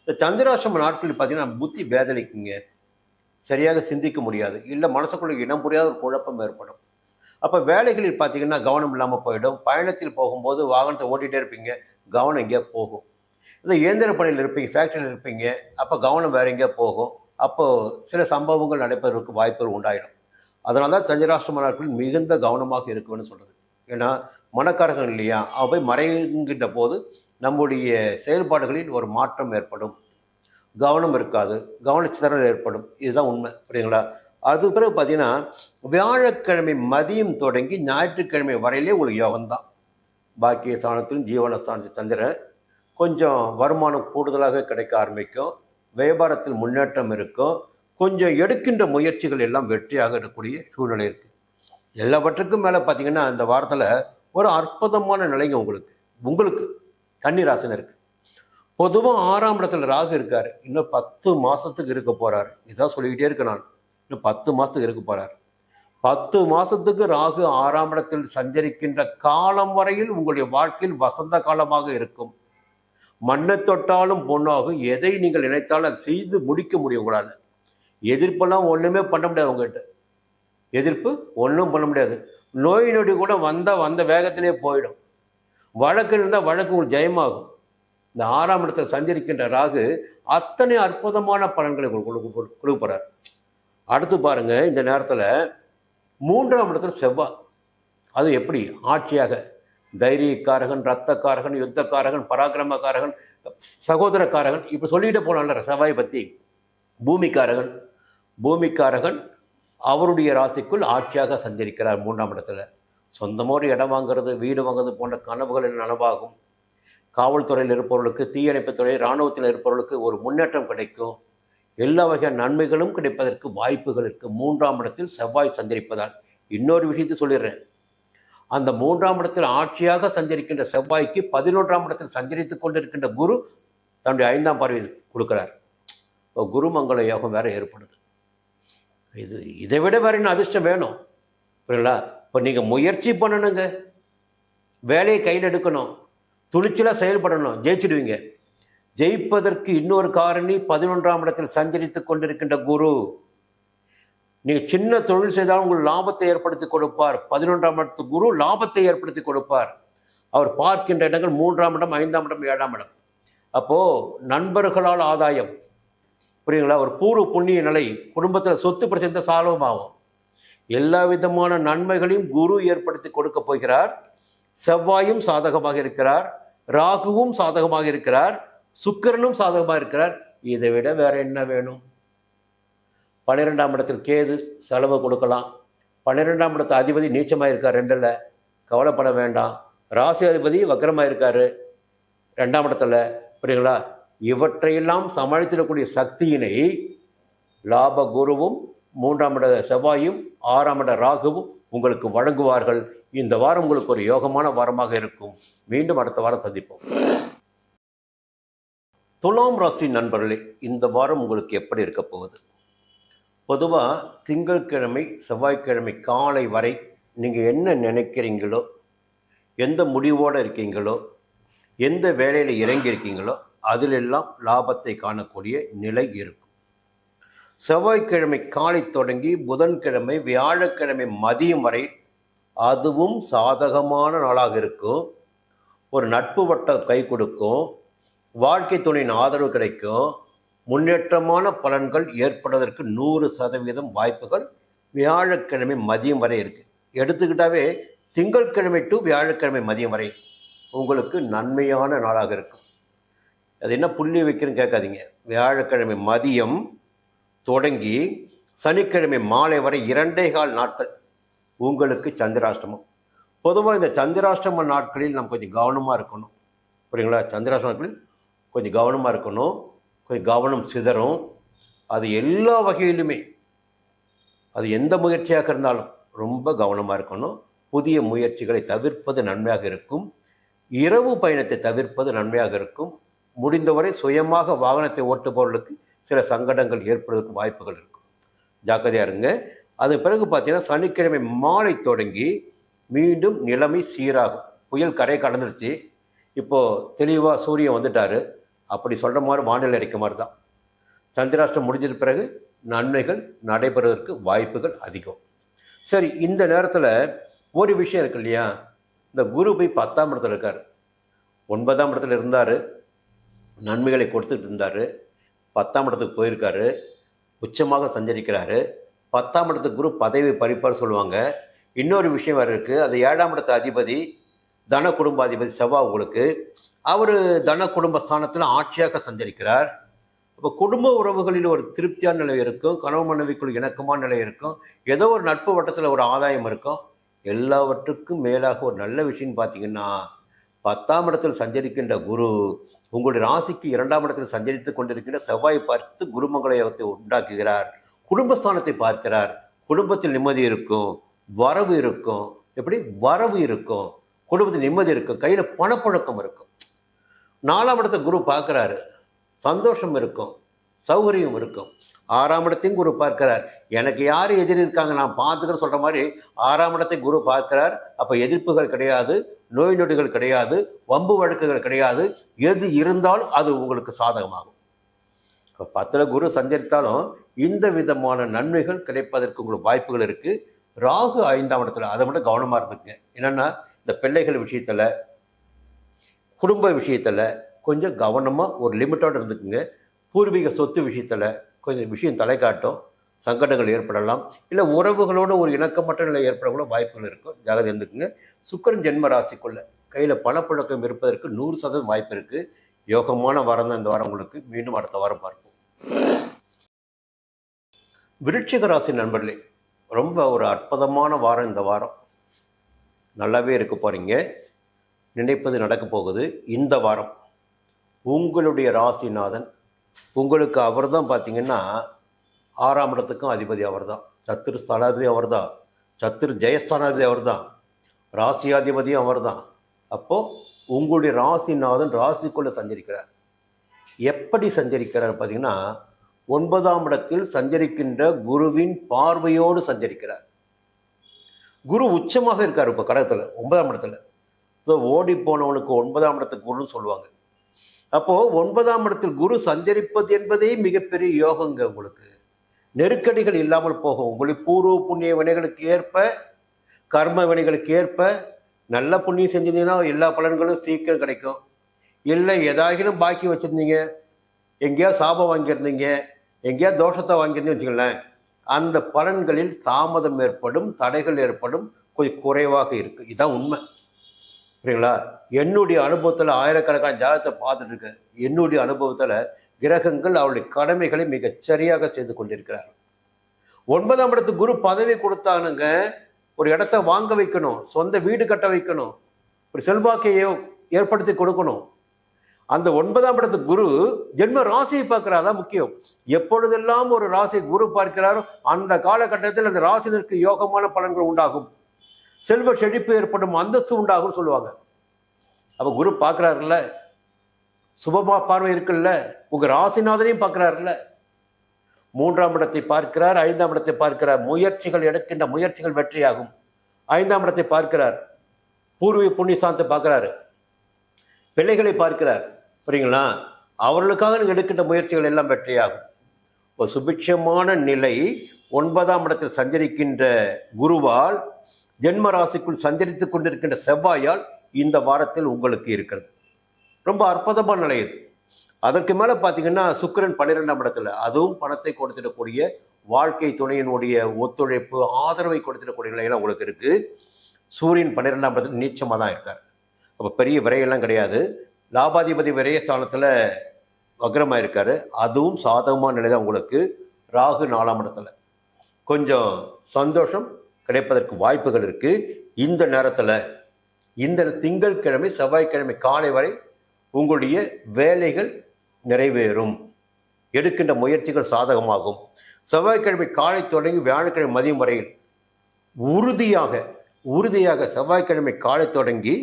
இந்த சந்திராஷ்டம நாட்களில் பார்த்தீங்கன்னா புத்தி பேதலிக்குங்க, சரியாக சிந்திக்க முடியாது, இல்லை மனசுக்குள்ள இனம் புரியாத ஒரு குழப்பம் ஏற்படும். அப்போ வேலைகளில் பார்த்தீங்கன்னா கவனம் இல்லாமல் போயிடும். பயணத்தில் போகும்போது வாகனத்தை ஓட்டிகிட்டே இருப்பீங்க, கவனம் எங்கேயா போகும். இந்த இயந்திர பணியில் இருப்பீங்க, ஃபேக்ட்ரியில் இருப்பீங்க, அப்போ கவனம் வேற எங்கேயா போகும். அப்போது சில சம்பவங்கள் நடைபெறுவதற்கு வாய்ப்புகள் உண்டாயிடும். அதனால தான் சந்திராஷ்டம நாட்களில் மிகுந்த கவனமாக இருக்குன்னு சொல்கிறது. ஏன்னா மனக்காரகம் இல்லையா, அவ போய் மறைகின்ற போது நம்முடைய செயல்பாடுகளில் ஒரு மாற்றம் ஏற்படும், கவனம் இருக்காது, கவனச்சிதறல் ஏற்படும். இதுதான் உண்மை, புரியுங்களா? அது பிறகு பார்த்தீங்கன்னா வியாழக்கிழமை மதியம் தொடங்கி ஞாயிற்றுக்கிழமை வரையிலே உங்களுக்கு யோகம்தான். பாக்கிய ஸ்தானத்திலும் ஜீவனஸ்தானத்தில் சந்திரன் கொஞ்சம் வருமானம் கூடுதலாக கிடைக்க ஆரம்பிக்கும். வியாபாரத்தில் முன்னேற்றம் இருக்கும். கொஞ்சம் எடுக்கின்ற முயற்சிகள் எல்லாம் வெற்றியாக இருக்கக்கூடிய சூழ்நிலை இருக்குது. எல்லாவற்றுக்கும் மேலே பார்த்தீங்கன்னா இந்த வாரத்தில் ஒரு அற்புதமான நிலைங்க உங்களுக்கு கன்னி ராசியில் இருக்குது. பொதுவாக 6ஆம் இடத்துல ராகு இருக்கார். இன்னும் 10 மாதத்துக்கு இருக்க போகிறார். இதான் சொல்லிக்கிட்டே இருக்கேன் நான். இன்னும் 10 மாதத்துக்கு இருக்க போகிறார். 10 மாதத்துக்கு ராகு 6ஆம் இடத்தில் சஞ்சரிக்கின்ற காலம் வரையில் உங்களுடைய வாழ்க்கையில் வசந்த காலமாக இருக்கும். மண்ணை தொட்டாலும் பொண்ணாகும். எதை நீங்கள் நினைத்தாலும் அதை செய்து முடிக்க முடியும் உங்களால். எதிர்ப்பெல்லாம் ஒன்றுமே பண்ண முடியாது. உங்கள்கிட்ட எதிர்ப்பு ஒன்றும் பண்ண முடியாது. நோய் நொடி கூட வந்த வேகத்திலே போயிடும். வழக்கு இருந்தால் வழக்கு உங்களுக்கு ஜெயமாகும். இந்த 6ஆம் இடத்தில் சஞ்சரிக்கின்ற ராகு அத்தனை அற்புதமான பலன்களை கொடுக்க போகிறார். அடுத்து பாருங்க, இந்த நேரத்தில் 3ஆம் இடத்துல செவ்வாய். அது எப்படி ஆட்சியாக தைரியக்காரகன், இரத்தக்காரகன், யுத்தக்காரகன், பராக்கிரமக்காரகன், சகோதரக்காரகன், இப்போ சொல்லிட்டு போனால செவ்வாயை பற்றி. பூமிக்காரகன் அவருடைய ராசிக்குள் ஆட்சியாக சஞ்சரிக்கிறார் 3ஆம் இடத்துல. சொந்தமாக ஒரு இடம் வாங்குறது, வீடு வாங்குறது போன்ற கனவுகள் நனவாகும். காவல்துறையில் இருப்பவர்களுக்கு, தீயணைப்புத் துறை, இராணுவத்தில் இருப்பவர்களுக்கு ஒரு முன்னேற்றம் கிடைக்கும். எல்லா வகையான நன்மைகளும் கிடைப்பதற்கு வாய்ப்புகள் இருக்குது 3ஆம் இடத்தில் செவ்வாய் சஞ்சரிப்பதால். இன்னொரு விஷயத்தை சொல்லிடுறேன். அந்த 3ஆம் இடத்தில் ஆட்சியாக சஞ்சரிக்கின்ற செவ்வாய்க்கு 11ஆம் இடத்தில் சஞ்சரித்துக் கொண்டிருக்கின்ற குரு தன்னுடைய 5ஆம் பார்வை கொடுக்கிறார். இப்போ குருமங்கள யோகம் வேற ஏற்படுது. இதை விட வேற என்ன அதிர்ஷ்டம் வேணும்? புரியலா? இப்போ நீங்கள் முயற்சி பண்ணணுங்க, வேலையை கையில் எடுக்கணும், துணிச்சலாக செயல்படணும், ஜெயிச்சிடுவீங்க. ஜெயிப்பதற்கு இன்னொரு காரணி 11ஆம் இடத்தில் சஞ்சரித்துக் கொண்டிருக்கின்ற குரு. நீங்கள் சின்ன தொழில் செய்தாலும் உங்கள் லாபத்தை ஏற்படுத்தி கொடுப்பார். 11ஆம் இடத்து குரு லாபத்தை ஏற்படுத்தி கொடுப்பார். அவர் பார்க்கின்ற இடங்கள் 3ஆம் இடம், 5ஆம் இடம், 7ஆம் இடம். அப்போது நண்பர்களால் ஆதாயம், புரியுங்களா? ஒரு பூர்வ புண்ணிய நிலை, குடும்பத்தில் சொத்து பிரச்சனை சாலமாகும். எல்லா விதமான நன்மைகளையும் குரு ஏற்படுத்தி கொடுக்க போகிறார். செவ்வாயும் சாதகமாக இருக்கிறார், ராகுவும் சாதகமாக இருக்கிறார், சுக்கிரனும் சாதகமாக இருக்கிறார். இதை விட வேற என்ன வேணும்? 12ஆம் இடத்தில் கேது செலவு கொடுக்கலாம். 12ஆம் இடத்து அதிபதி நீச்சமாக இருக்கார் 2ல், கவலைப்பட வேண்டாம். ராசி அதிபதி வக்கரமாக இருக்கார் 2ஆம் இடத்துல, புரியுங்களா? இவற்றையெல்லாம் சமாளித்திடக்கூடிய சக்தியினை லாப குருவும் 3ஆம் இட செவ்வாயும் 6ஆம் இட ராகுவும் உங்களுக்கு வழங்குவார்கள். இந்த வாரம் உங்களுக்கு ஒரு யோகமான வாரமாக இருக்கும். மீண்டும் அடுத்த வாரம் சந்திப்போம். துலாம் ராசி நண்பர்களே, இந்த வாரம் உங்களுக்கு எப்படி இருக்க போகுது? பொதுவாக திங்கட்கிழமை செவ்வாய்க்கிழமை காலை வரை நீங்கள் என்ன நினைக்கிறீங்களோ, எந்த முடிவோடு இருக்கீங்களோ, எந்த வேலையில் இறங்கியிருக்கீங்களோ அதிலெல்லாம் லாபத்தை காணக்கூடிய நிலை இருக்கும். செவ்வாய்க்கிழமை காலை தொடங்கி புதன்கிழமை வியாழக்கிழமை மதியம் வரை அதுவும் சாதகமான நாளாக இருக்கும். ஒரு நட்பு வட்டம் கை கொடுக்கும், வாழ்க்கை துணையின் ஆதரவு கிடைக்கும், முன்னேற்றமான பலன்கள் ஏற்படுவதற்கு 100% வாய்ப்புகள் வியாழக்கிழமை மதியம் வரை இருக்குது. எடுத்துக்கிட்டாவே திங்கட்கிழமை டு வியாழக்கிழமை மதியம் வரை உங்களுக்கு நன்மையான நாளாக இருக்கும். அது என்ன புள்ளி வைக்கிறேன்னு கேட்காதீங்க. வியாழக்கிழமை மதியம் தொடங்கி சனிக்கிழமை மாலை வரை 2.25 நாட்கள் உங்களுக்கு சந்திராஷ்டமம். பொதுவாக இந்த சந்திராஷ்டம நாட்களில் நம்ம கொஞ்சம் கவனமாக இருக்கணும். புரியுங்களா? சந்திராஷ்டம நாட்களில் கொஞ்சம் கவனமாக இருக்கணும். கொஞ்சம் கவனம் சிதறும். அது எல்லா வகையிலுமே, அது எந்த முயற்சியாக இருந்தாலும் ரொம்ப கவனமாக இருக்கணும். புதிய முயற்சிகளை தவிர்ப்பது நன்மையாக இருக்கும். இரவு பயணத்தை தவிர்ப்பது நன்மையாக இருக்கும். முடிந்தவரை சுயமாக வாகனத்தை ஓட்டுபவர்களுக்கு சில சங்கடங்கள் ஏற்படுவதற்கு வாய்ப்புகள் இருக்கும். ஜாக்கிரதையாக இருங்க. அதன் பிறகு பார்த்தீங்கன்னா சனிக்கிழமை மாலை தொடங்கி மீண்டும் நிலைமை சீராகும். புயல் கரை கடந்துருச்சு, இப்போது தெளிவாக சூரியன் வந்துட்டார். அப்படி சொல்கிற மாதிரி வானிலை அறிக்கை மாதிரி தான். சந்திராஷ்டம் முடிஞ்சது பிறகு நன்மைகள் நடைபெறுவதற்கு வாய்ப்புகள் அதிகம். சரி, இந்த நேரத்தில் ஒரு விஷயம் இருக்கு இல்லையா? இந்த குரு போய் 10ஆம் இடத்துல இருக்கார். 9ஆம் இடத்துல இருந்தார், நன்மைகளை கொடுத்துட்டு இருந்தார். 10ஆம் இடத்துக்கு போயிருக்காரு, உச்சமாக சஞ்சரிக்கிறாரு. 10ஆம் இடத்துக்கு குரு பதவி பறிப்பார் சொல்லுவாங்க. இன்னொரு விஷயம் வேறு இருக்குது. அது 7ஆம் இடத்து அதிபதி, தன குடும்பாதிபதி செவ்வாய் உங்களுக்கு. அவர் தன குடும்ப ஸ்தானத்தில் ஆட்சியாக சஞ்சரிக்கிறார். இப்போ குடும்ப உறவுகளில் ஒரு திருப்தியான நிலை இருக்கும், கணவன் மனைவிக்குள் இணக்கமான நிலை இருக்கும், ஏதோ ஒரு நட்பு வட்டத்தில் ஒரு ஆதாயம் இருக்கும். எல்லாவற்றுக்கும் மேலாக ஒரு நல்ல விஷயம் பார்த்தீங்கன்னா, 10ஆம் இடத்தில் சஞ்சரிக்கின்ற குரு உங்களுடைய ராசிக்கு 2ஆம் இடத்தில் சஞ்சரித்து கொண்டிருக்கின்ற செவ்வாய் பார்த்து குருமங்கள யோகத்தை உண்டாக்குகிறார். குடும்பஸ்தானத்தை பார்க்கிறார். குடும்பத்தில் நிம்மதி இருக்கும், வரவு இருக்கும். எப்படி வரவு இருக்கும்? குடும்பத்தில் நிம்மதி இருக்கும், கையில் பணப்புழக்கம் இருக்கும். 4ஆம் இடத்தை குரு பார்க்குறாரு, சந்தோஷம் இருக்கும், சௌகரியம் இருக்கும். 6ஆம் இடத்தையும் குரு பார்க்கிறார். எனக்கு யார் எதிரி இருக்காங்க நான் பார்த்துக்கிறேன்னு சொல்கிற மாதிரி 6ஆம் இடத்தை குரு பார்க்கிறார். அப்போ எதிர்ப்புகள் கிடையாது, நோய் நொடிகள் கிடையாது, வம்பு வழக்குகள் கிடையாது. எது இருந்தாலும் அது உங்களுக்கு சாதகமாகும். இப்போ 10ல் குரு சஞ்சரித்தாலும் இந்த விதமான நன்மைகள் கிடைப்பதற்கு உங்களுக்கு வாய்ப்புகள் இருக்குது. ராகு 5ஆம் இடத்துல, அதை மட்டும் கவனமாக இருந்துக்குங்க. என்னென்னா இந்த பிள்ளைகள் விஷயத்தில், குடும்ப விஷயத்தில் கொஞ்சம் கவனமாக ஒரு லிமிட்டோடு இருந்துக்குங்க. பூர்வீக சொத்து விஷயத்தில் கொஞ்சம் விஷயம் தலை காட்டும், சங்கடங்கள் ஏற்படலாம். இல்லை உறவுகளோடு ஒரு இணக்கமற்ற நிலை ஏற்படக்கூட வாய்ப்புகள் இருக்கும். ஜாகிரதை இருந்துக்குங்க. சுக்கிரன் ஜென்ம ராசிக்குள்ள கையில் பணப்புழக்கம் இருப்பதற்கு 100% வாய்ப்பு இருக்குது. யோகமான வாரம் தான் இந்த வாரம் உங்களுக்கு. மீண்டும் அடுத்த வாரம் பார்ப்போம். விருச்சிக ராசி நண்பர்களே, ரொம்ப ஒரு அற்புதமான வாரம் இந்த வாரம். நல்லாவே இருக்க போகிறீங்க. நினைப்பது நடக்க போகுது. இந்த வாரம் உங்களுடைய ராசிநாதன் உங்களுக்கு அவர் தான் பார்த்தீங்கன்னா 6ஆம் இடத்துக்கும் அதிபதி அவர் தான். சத்துரு ஸ்தானாதிபதி அவர் தான், சத்துரு ஜெயஸ்தானாதிபதி அவர் தான், ராசியாதிபதியும் அவர் தான். அப்போது உங்களுடைய ராசிநாதன் ராசிக்குள்ளே சஞ்சரிக்கிறார். எப்படி சஞ்சரிக்கிறார் பார்த்தீங்கன்னா 9ஆம் இடத்தில் சஞ்சரிக்கின்ற குருவின் பார்வையோடு சஞ்சரிக்கிறார். குரு உச்சமாக இருக்கார் இப்போ கடகத்தில் 9ஆம் இடத்துல. ஸோ ஓடி போனவனுக்கு 9ஆம் இடத்துக்கு குருன்னு சொல்லுவாங்க. அப்போது 9ஆம் இடத்தில் குரு சஞ்சரிப்பது என்பதே மிகப்பெரிய யோகங்க. உங்களுக்கு நெருக்கடிகள் இல்லாமல் போகும். உங்களுக்கு பூர்வ புண்ணிய வினைகளுக்கு ஏற்ப, கர்ம வினைகளுக்கு ஏற்ப நல்ல புண்ணியம் செஞ்சிருந்தீங்கன்னா எல்லா பலன்களும் சீக்கிரம் கிடைக்கும். இல்லை ஏதாகிலும் பாக்கி வச்சுருந்தீங்க, எங்கேயா சாபம் வாங்கியிருந்தீங்க, எங்கேயா தோஷத்தை வாங்கியிருந்தீங்க வச்சுங்களேன், அந்த பலன்களில் தாமதம் ஏற்படும், தடைகள் ஏற்படும், கொஞ்சம் குறைவாக இருக்குது. இதுதான் உண்மை. புரியுங்களா? என்னுடைய அனுபவத்தில் ஆயிரக்கணக்கான ஜாதகத்தை பார்த்துட்டு இருக்கேன். என்னுடைய அனுபவத்தில் கிரகங்கள் அவருடைய கடமைகளை மிகச் சரியாக செய்து கொண்டிருக்கிறார்கள். 9ஆம் இடத்துக்கு குரு பதவி கொடுத்தானுங்க, ஒரு இடத்த வாங்க வைக்கணும், சொந்த வீடு கட்ட வைக்கணும், ஒரு செல்வாக்கையோ ஏற்படுத்தி கொடுக்கணும். அந்த 9ஆம் இடத்துக்கு குரு ஜென்ம ராசியை பார்க்கிறார். தான் முக்கியம். எப்பொழுதெல்லாம் ஒரு ராசி குரு பார்க்கிறாரோ அந்த காலகட்டத்தில் அந்த ராசினருக்கு யோகமான பலன்கள் உண்டாகும், செல்வ செழிப்பு ஏற்படும், அந்தஸ்து உண்டாகும் சொல்லுவாங்க. அப்போ குரு பார்க்குறாருல்ல, சுபமா பார்வை இருக்குல்ல, உங்கள் ராசிநாதனையும் பார்க்குறாருல்ல. 3ஆம் இடத்தை பார்க்கிறார், 5ஆம் இடத்தை பார்க்கிறார். முயற்சிகள் எடுக்கின்ற முயற்சிகள் வெற்றியாகும். 5ஆம் இடத்தை பார்க்கிறார், பூர்வீக புண்ணியஸ்தானத்தை பார்க்கிறாரு, பிள்ளைகளை பார்க்கிறார். புரியுங்களா? அவர்களுக்காக நீங்கள் எடுக்கின்ற முயற்சிகள் எல்லாம் வெற்றியாகும். ஒரு சுபிட்சமான நிலை 9ஆம் இடத்தில் சஞ்சரிக்கின்ற குருவால், ஜென்ம ராசிக்குள் சஞ்சரித்து கொண்டிருக்கின்ற செவ்வாயால் இந்த வாரத்தில் உங்களுக்கு இருக்கிறது. ரொம்ப அற்புதமான நிலை இது. அதற்கு மேலே பார்த்தீங்கன்னா சுக்கிரன் 12ஆம் இடத்துல, அதுவும் பணத்தை கொடுத்துடக்கூடிய, வாழ்க்கை துணையினுடைய ஒத்துழைப்பு ஆதரவை கொடுத்துடக்கூடிய நிலையெல்லாம் உங்களுக்கு இருக்குது. சூரியன் 12ஆம் இடத்துல நீச்சமாக தான் இருக்கார். அப்போ பெரிய விரையெல்லாம் கிடையாது. லாபாதிபதி விரயஸ்தானத்தில் வக்ரமாக இருக்கார். அதுவும் சாதகமான நிலை தான் உங்களுக்கு. ராகு 4ஆம் இடத்துல. கொஞ்சம் சந்தோஷம் கிடைப்பதற்கு வாய்ப்புகள் இருக்குது. இந்த நேரத்தில் இந்த திங்கட்கிழமை செவ்வாய்க்கிழமை காலை வரை உங்களுடைய வேலைகள் நிறைவேறும், எடுக்கின்ற முயற்சிகள் சாதகமாகும். செவ்வாய்க்கிழமை காலை தொடங்கி வியாழக்கிழமை மதியம் வரையில் உறுதியாக செவ்வாய்க்கிழமை காலை தொடங்கி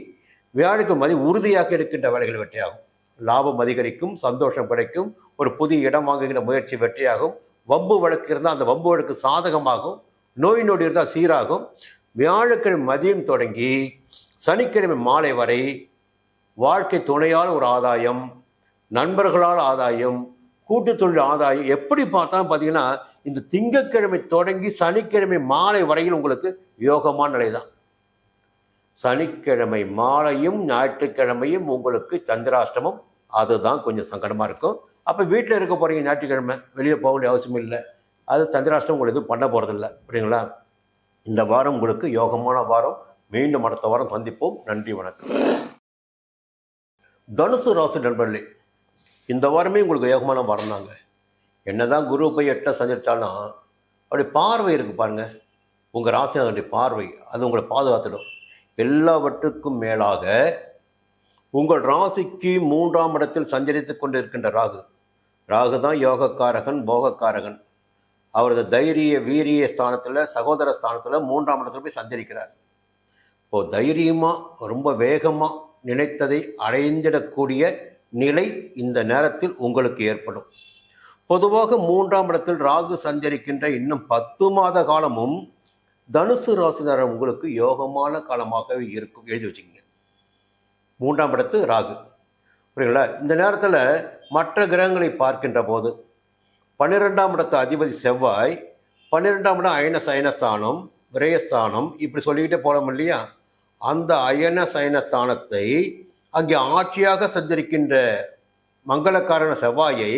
வியாழக்கிழமை மதியம் உறுதியாக எடுக்கின்ற வேலைகள் வெற்றியாகும். லாபம் அதிகரிக்கும், சந்தோஷம் கிடைக்கும், ஒரு புதிய இடம் வாங்குகின்ற முயற்சி வெற்றியாகும். வம்பு வழக்கு இருந்தால் அந்த வம்பு வழக்கு சாதகமாகும். நோய் நொடி இருந்தால் சீராகும். வியாழக்கிழமை மதியம் தொடங்கி சனிக்கிழமை மாலை வரை வாழ்க்கை துணையால் ஒரு ஆதாயம், நண்பர்களால் ஆதாயம், கூட்டு தொழில் ஆதாயம், எப்படி பார்த்தாலும் பார்த்தீங்கன்னா இந்த திங்கட்கிழமை தொடங்கி சனிக்கிழமை மாலை வரையில் உங்களுக்கு யோகமான நிலை தான். சனிக்கிழமை மாலையும் ஞாயிற்றுக்கிழமையும் உங்களுக்கு சந்திராஷ்டமம், அதுதான் கொஞ்சம் சங்கடமாக இருக்கும். அப்போ வீட்டில் இருக்க போகிறீங்க, ஞாயிற்றுக்கிழமை வெளியே போக வேண்டிய அவசியம் இல்லை. அது சந்திராஷ்டமம் உங்களுக்கு எதுவும் பண்ண போகிறதில்ல, புரியுங்களா? இந்த வாரம் உங்களுக்கு யோகமான வாரம். மீண்டும் அடுத்த வாரம் சந்திப்போம். நன்றி, வணக்கம். தனுசு ராசி நண்பர்களே, இந்த வாரமே உங்களுக்கு யோகமான வாரம் தாங்க. என்னதான் குரு போய் 8 சந்திச்சாலும் அப்படி பார்வை இருக்கு பாருங்க, உங்கள் ராசி அதனுடைய பார்வை அது உங்களை பாதுகாத்துடும். எல்லாவற்றுக்கும் மேலாக உங்கள் ராசிக்கு 3ஆம் இடத்தில் சஞ்சரித்து கொண்டு இருக்கின்ற ராகு தான் யோகக்காரகன், போகக்காரகன். அவரது தைரிய வீரிய ஸ்தானத்தில், சகோதர ஸ்தானத்தில் 3ஆம் இடத்துல போய் சஞ்சரிக்கிறார். இப்போ தைரியமாக ரொம்ப வேகமாக நினைத்ததை அடைந்திடக்கூடிய நிலை இந்த நேரத்தில் உங்களுக்கு ஏற்படும். பொதுவாக 3ஆம் இடத்தில் ராகு சஞ்சரிக்கின்ற இன்னும் 10 மாத காலமும் தனுசு ராசினர் உங்களுக்கு யோகமான காலமாகவே இருக்கும். எழுதி வச்சுக்கோங்க. 3ஆம் இடத்து ராகு, புரியுங்களா? இந்த நேரத்தில் மற்ற கிரகங்களை பார்க்கின்ற போது 12ஆம் இடத்து அதிபதி செவ்வாய், 12ஆம் இடம் அயன சயனஸ்தானம், விரயஸ்தானம், இப்படி சொல்லிக்கிட்டே போகலாம் இல்லையா? அந்த அயன சயனஸ்தானத்தை அங்கே ஆட்சியாக சஞ்சரிக்கின்ற மங்களக்காரன செவ்வாயை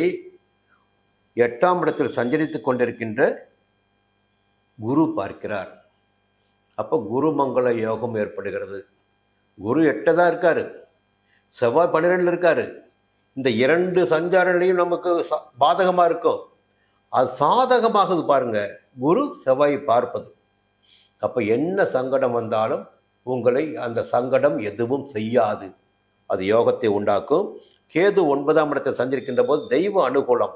8ஆம் இடத்தில் சஞ்சரித்து கொண்டிருக்கின்ற குரு பார்க்கிறார். அப்போ குரு மங்கள யோகம் ஏற்படுகிறது. குரு 8 தான் இருக்காரு, செவ்வாய் 12 இருக்காரு. இந்த 2 சஞ்சாரங்களையும் நமக்கு பாதகமாக இருக்கும். அது சாதகமாகுது பாருங்க, குரு செவ்வாயை பார்ப்பது. அப்போ என்ன சங்கடம் வந்தாலும் உங்களை அந்த சங்கடம் எதுவும் செய்யாது. அது யோகத்தை உண்டாக்கும். கேது 9ஆம் இடத்தை சஞ்சரிக்கின்ற போது தெய்வ அனுகூலம்,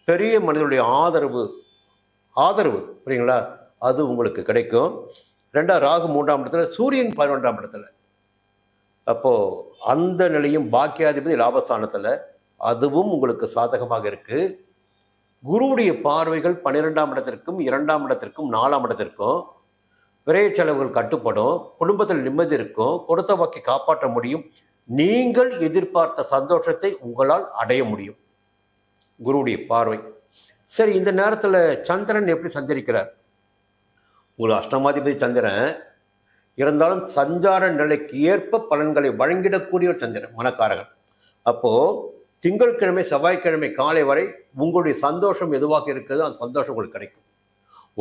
பெரிய மனிதனுடைய ஆதரவு, புரியுங்களா? அது உங்களுக்கு கிடைக்கும். 2ஆம் ராகு 3ஆம் இடத்துல, சூரியன் 11ஆம் இடத்துல. அப்போது அந்த நிலையும் பாக்கியாதிபதி லாபஸ்தானத்தில், அதுவும் உங்களுக்கு சாதகமாக இருக்குது. குருவுடைய பார்வைகள் 12ஆம் இடத்திற்கும் 2ஆம் இடத்திற்கும் 4ஆம் இடத்திற்கும். விரைய செலவுகள் கட்டுப்படும், குடும்பத்தில் நிம்மதி இருக்கும், கொடுத்த வாக்கை காப்பாற்ற முடியும், நீங்கள் எதிர்பார்த்த சந்தோஷத்தை உங்களால் அடைய முடியும். குருவுடைய பார்வை. சரி, இந்த நேரத்தில் சந்திரன் எப்படி சஞ்சரிக்கிறார்? உங்களுக்கு அஷ்டமாதிபதி சந்திரன் இருந்தாலும் சஞ்சார நிலைக்கு ஏற்ப பலன்களை வழங்கிடக்கூடிய ஒரு சந்திரன், மனக்காரகன். அப்போது திங்கட்கிழமை செவ்வாய்க்கிழமை காலை வரை உங்களுடைய சந்தோஷம் எதுவாக இருக்கிறதோ அந்த சந்தோஷம் உங்களுக்கு கிடைக்கும்.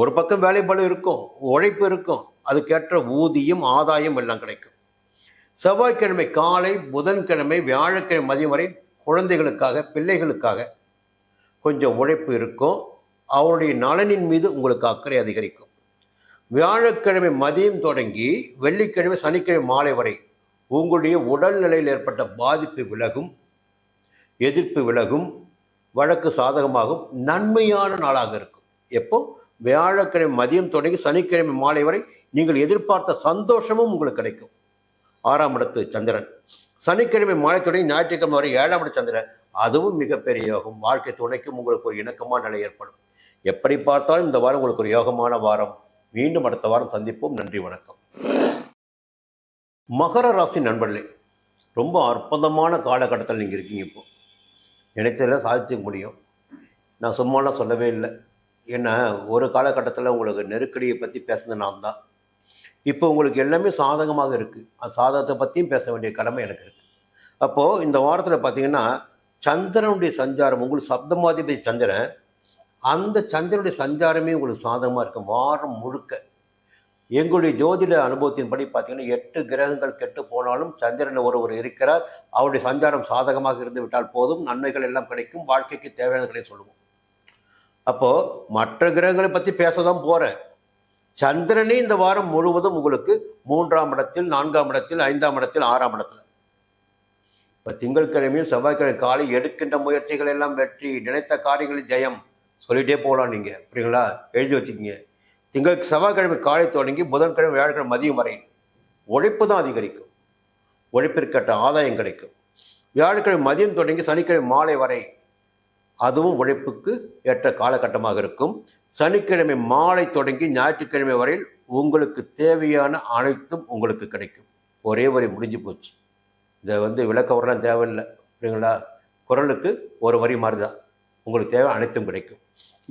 ஒரு பக்கம் வேலைப்பாடு இருக்கும், உழைப்பு இருக்கும், அதுக்கேற்ற ஊதியம், ஆதாயம் எல்லாம் கிடைக்கும். செவ்வாய்க்கிழமை காலை, புதன்கிழமை, வியாழக்கிழமை மதியம் வரை குழந்தைகளுக்காக, பிள்ளைகளுக்காக கொஞ்சம் உழைப்பு இருக்கும். அவருடைய நலனின் மீது உங்களுக்கு அக்கறை அதிகரிக்கும். வியாழக்கிழமை மதியம் தொடங்கி வெள்ளிக்கிழமை, சனிக்கிழமை மாலை வரை உங்களுடைய உடல்நிலையில் ஏற்பட்ட பாதிப்பு விலகும், எதிர்ப்பு விலகும், வழக்கு சாதகமாகும், நன்மையான நாளாக இருக்கும். எப்போ? வியாழக்கிழமை மதியம் தொடங்கி சனிக்கிழமை மாலை வரை நீங்கள் எதிர்பார்த்த சந்தோஷமும் உங்களுக்கு கிடைக்கும். 6ஆம் இடத்து சந்திரன் சனிக்கிழமை மாலை தொடங்கி ஞாயிற்றுக்கிழமை வரை 7ஆம் இடத்து சந்திரன், அதுவும் மிகப்பெரிய யோகம். வாழ்க்கை துணைக்கும் உங்களுக்கு ஒரு இணக்கமான நிலை ஏற்படும். எப்படி பார்த்தாலும் இந்த வாரம் உங்களுக்கு ஒரு யோகமான வாரம். மீண்டும் அடுத்த வாரம் சந்திப்போம். நன்றி, வணக்கம். மகர ராசி நண்பர்களே, ரொம்ப அற்புதமான காலகட்டத்தில் நீங்கள் இருக்கீங்க. இப்போ நினைத்ததில் சாதிச்சுக்க முடியும். நான் சும்மாலாம் சொல்லவே இல்லை. ஏன்னா ஒரு காலகட்டத்தில் உங்களுக்கு நெருக்கடியை பற்றி பேசுனது நான் தான். இப்போ உங்களுக்கு எல்லாமே சாதகமாக இருக்குது. அந்த சாதகத்தை பற்றியும் பேச வேண்டிய கடமை எனக்கு இருக்குது. அப்போது இந்த வாரத்தில் பார்த்தீங்கன்னா சந்திரனுடைய சஞ்சாரம், உங்களுக்கு சப்தமாதிபதி சந்திரன், அந்த சந்திரனுடைய சஞ்சாரமே உங்களுக்கு சாதகமாக இருக்கும் வாரம் முழுக்க. எங்களுடைய ஜோதிட அனுபவத்தின்படி பார்த்தீங்கன்னா 8 கிரகங்கள் கெட்டு போனாலும் சந்திரன் ஒருவர் இருக்கிறார். அவருடைய சஞ்சாரம் சாதகமாக இருந்து விட்டால் போதும், நன்மைகள் எல்லாம் கிடைக்கும், வாழ்க்கைக்கு தேவையானதை சொல்லுவோம். அப்போது மற்ற கிரகங்களை பற்றி பேச தான் போகிறேன். சந்திரனே இந்த வாரம் முழுவதும் உங்களுக்கு 3ஆம் இடத்தில், 4ஆம் இடத்தில், 5ஆம் இடத்தில், 6ஆம் இடத்துல. இப்போ திங்கட்கிழமையும் செவ்வாய்க்கிழமை காலை எடுக்கின்ற முயற்சிகள் எல்லாம் வெற்றி, நினைத்த காரியங்களில் ஜெயம் சொல்லிட்டே போகலாம். நீங்கள் புரியுங்களா? எழுதி வச்சுக்கிங்க. செவ்வாய்க்கிழமை காலை தொடங்கி புதன்கிழமை, வியாழக்கிழமை மதியம் வரையில் உழைப்பு தான் அதிகரிக்கும், உழைப்பிற்கேற்ற ஆதாயம் கிடைக்கும். வியாழக்கிழமை மதியம் தொடங்கி சனிக்கிழமை மாலை வரை அதுவும் உழைப்புக்கு ஏற்ற காலகட்டமாக இருக்கும். சனிக்கிழமை மாலை தொடங்கி ஞாயிற்றுக்கிழமை வரையில் உங்களுக்கு தேவையான அனைத்தும் உங்களுக்கு கிடைக்கும். ஒரே வரி முடிஞ்சு போச்சு. இதை விளக்க வரலாம் தேவையில்லை, புரியுங்களா? குரலுக்கு ஒரு வரி மாதிரி தான் உங்களுக்கு தேவை, அனைத்தும் கிடைக்கும்.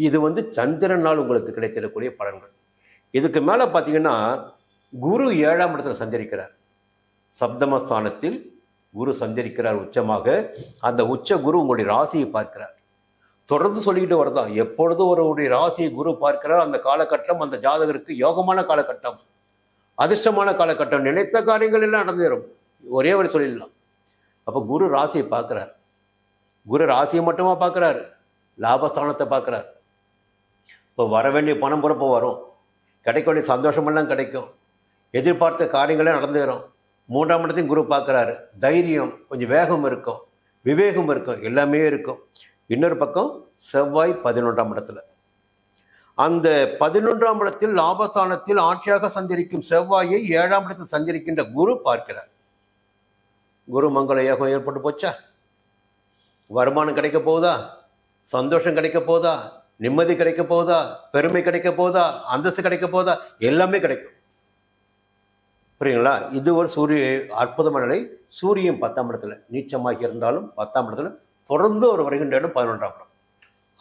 இது சந்திரனால் உங்களுக்கு கிடைத்திடக்கூடிய பலன்கள். இதுக்கு மேலே பார்த்தீங்கன்னா குரு 7ஆம் இடத்துல சஞ்சரிக்கிறார். சப்தமஸ்தானத்தில் குரு சஞ்சரிக்கிறார் உச்சமாக. அந்த உச்ச குரு உங்களுடைய ராசியை பார்க்கிறார். தொடர்ந்து சொல்லிக்கிட்டு வரதான், எப்பொழுது ஒருவருடைய ராசியை குரு பார்க்கிறார் அந்த காலகட்டம் அந்த ஜாதகருக்கு யோகமான காலகட்டம், அதிர்ஷ்டமான காலகட்டம், நினைத்த காரியங்கள் எல்லாம் நடந்துடும். ஒரே ஒரு சொல்லிடலாம். அப்போ குரு ராசியை பார்க்கிறார். குரு ராசியை மட்டுமா பார்க்கிறார், லாபஸ்தானத்தை பார்க்கிறார். இப்போ வர வேண்டிய பணம் பொறுப்பு வரும், கிடைக்க வேண்டிய சந்தோஷமெல்லாம் கிடைக்கும், எதிர்பார்த்த காரியங்களே நடந்துடும். 3ஆம் இடத்தையும் குரு பார்க்குறாரு. தைரியம், கொஞ்சம் வேகம் இருக்கும், விவேகம் இருக்கும், எல்லாமே இருக்கும். இன்னொரு பக்கம் செவ்வாய் 11ஆம் இடத்துல. அந்த 11ஆம் இடத்தில் லாபஸ்தானத்தில் ஆட்சியாக சஞ்சரிக்கும் செவ்வாயை 7ஆம் இடத்தில் சஞ்சரிக்கின்ற குரு பார்க்கிறார். குரு மங்கள யோகம் ஏற்பட்டு போச்சா? வருமானம் கிடைக்க போகுதா? சந்தோஷம் கிடைக்க போதா? நிம்மதி கிடைக்க போதா? பெருமை கிடைக்க போதா? அந்தஸ்து கிடைக்க போதா? எல்லாமே கிடைக்கும். புரியுங்களா? இது ஒரு அற்புதமான நிலை. சூரியன் 10ஆம் இடத்துல நீச்சமாகி இருந்தாலும் 10ஆம் இடத்துல தொடர்ந்து ஒரு வருகின்ற இடம் 11ஆம் இடம்.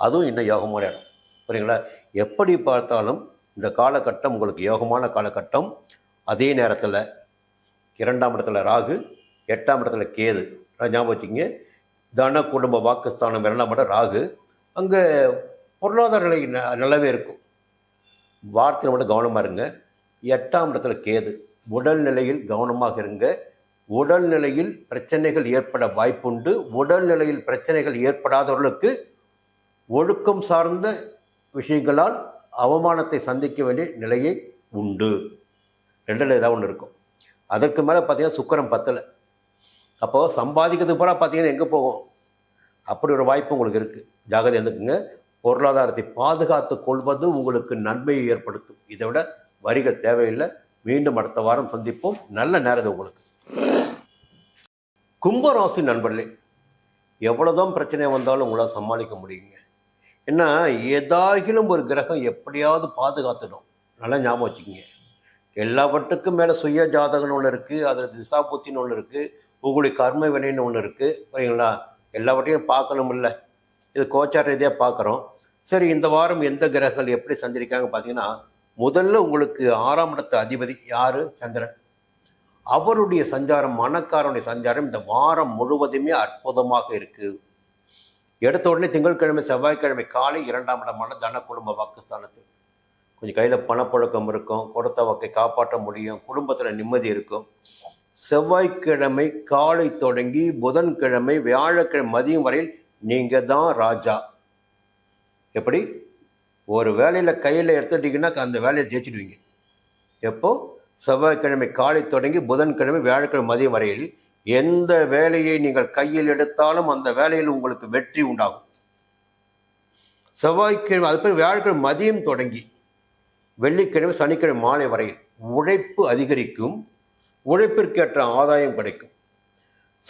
அதுவும் இன்னும் யோகமான இடம். புரியுங்களா? எப்படி பார்த்தாலும் இந்த காலகட்டம் உங்களுக்கு யோகமான காலகட்டம். அதே நேரத்தில் 2ஆம் இடத்துல ராகு, 8ஆம் இடத்துல கேது. ஞாபகம் வச்சுக்கிங்க. தன குடும்ப வாக்குஸ்தானம் 2ஆம் இடம் ராகு. அங்கே பொருளாதார நிலை நல்லாவே இருக்கும். வார்த்தையில் மட்டும் கவனமாக இருங்க. 8ஆம் இடத்துல கேது. உடல்நிலையில் கவனமாக இருங்க. உடல்நிலையில் பிரச்சனைகள் ஏற்பட வாய்ப்புண்டு. உடல்நிலையில் பிரச்சனைகள் ஏற்படாதவர்களுக்கு ஒழுக்கம் சார்ந்த விஷயங்களால் அவமானத்தை சந்திக்க வேண்டிய நிலையை உண்டு. 2ல் ஏதாவது ஒன்று இருக்கும். அதற்கு மேலே பார்த்தீங்கன்னா சுக்கிரன் 10ல். அப்போது சம்பாதிக்கிறதுக்கு பூரா பார்த்தீங்கன்னா எங்கே போகும்? அப்படி ஒரு வாய்ப்பு உங்களுக்கு இருக்குது. ஜாகிரதை இருந்துக்குங்க. பொருளாதாரத்தை பாதுகாத்து கொள்வது உங்களுக்கு நன்மையை ஏற்படுத்தும். இதை விட வரிகள் தேவையில்லை. மீண்டும் அடுத்த வாரம் சந்திப்போம். நல்ல நேரம் உங்களுக்கு. கும்பராசி நண்பர்களே, எவ்வளோதான் பிரச்சனை வந்தாலும் உங்களால் சமாளிக்க முடியுங்க. ஏன்னா ஏதாகிலும் ஒரு கிரகம் எப்படியாவது பாதுகாத்துடும். நல்லா ஞாபகம் வச்சுக்கிங்க. எல்லாவற்றுக்கும் மேலே சுய ஜாதகம்னு ஒன்று இருக்குது, அதில் திசாபுத்தின்னு ஒன்று இருக்குது, உங்களுடைய கர்ம வினைன்னு ஒன்று இருக்குது. சரிங்களா? எல்லாவற்றையும் பார்க்கணும். இல்லை, இது கோச்சார ரீதியாக பார்க்குறோம். சரி, இந்த வாரம் எந்த கிரகங்கள் எப்படி சஞ்சரிக்காங்க பார்த்தீங்கன்னா, முதல்ல உங்களுக்கு 6ஆம் இடத்து அதிபதி யார்? சந்திரன். அவருடைய சஞ்சாரம், மணக்காரனுடைய சஞ்சாரம் இந்த வாரம் முழுவதுமே அற்புதமாக இருக்குது. எடுத்த உடனே திங்கட்கிழமை செவ்வாய்க்கிழமை காலை 2ஆம் இடமான தன குடும்ப வாக்குஸ்தானத்தில் கொஞ்சம் கையில் பணப்புழக்கம் இருக்கும், கொடுத்த வாக்கை காப்பாற்ற முடியும், குடும்பத்தில் நிம்மதி இருக்கும். செவ்வாய்க்கிழமை காலை தொடங்கி புதன்கிழமை வியாழக்கிழமை மதியம் வரையில் நீங்கள் தான் ராஜா. எப்படி? ஒரு வேலையில் கையில் எடுத்துட்டீங்கன்னா அந்த வேலையை ஜெயிச்சிடுவீங்க. எப்போ? செவ்வாய்க்கிழமை காலை தொடங்கி புதன்கிழமை வியாழக்கிழமை மதியம் வரையில் எந்த வேலையை நீங்கள் கையில் எடுத்தாலும் அந்த வேலையில் உங்களுக்கு வெற்றி உண்டாகும். செவ்வாய்க்கிழமை, அதுக்கு வியாழக்கிழமை மதியம் தொடங்கி வெள்ளிக்கிழமை சனிக்கிழமை மாலை வரையில் உழைப்பு அதிகரிக்கும், உழைப்பிற்கேற்ற ஆதாயம் கிடைக்கும்.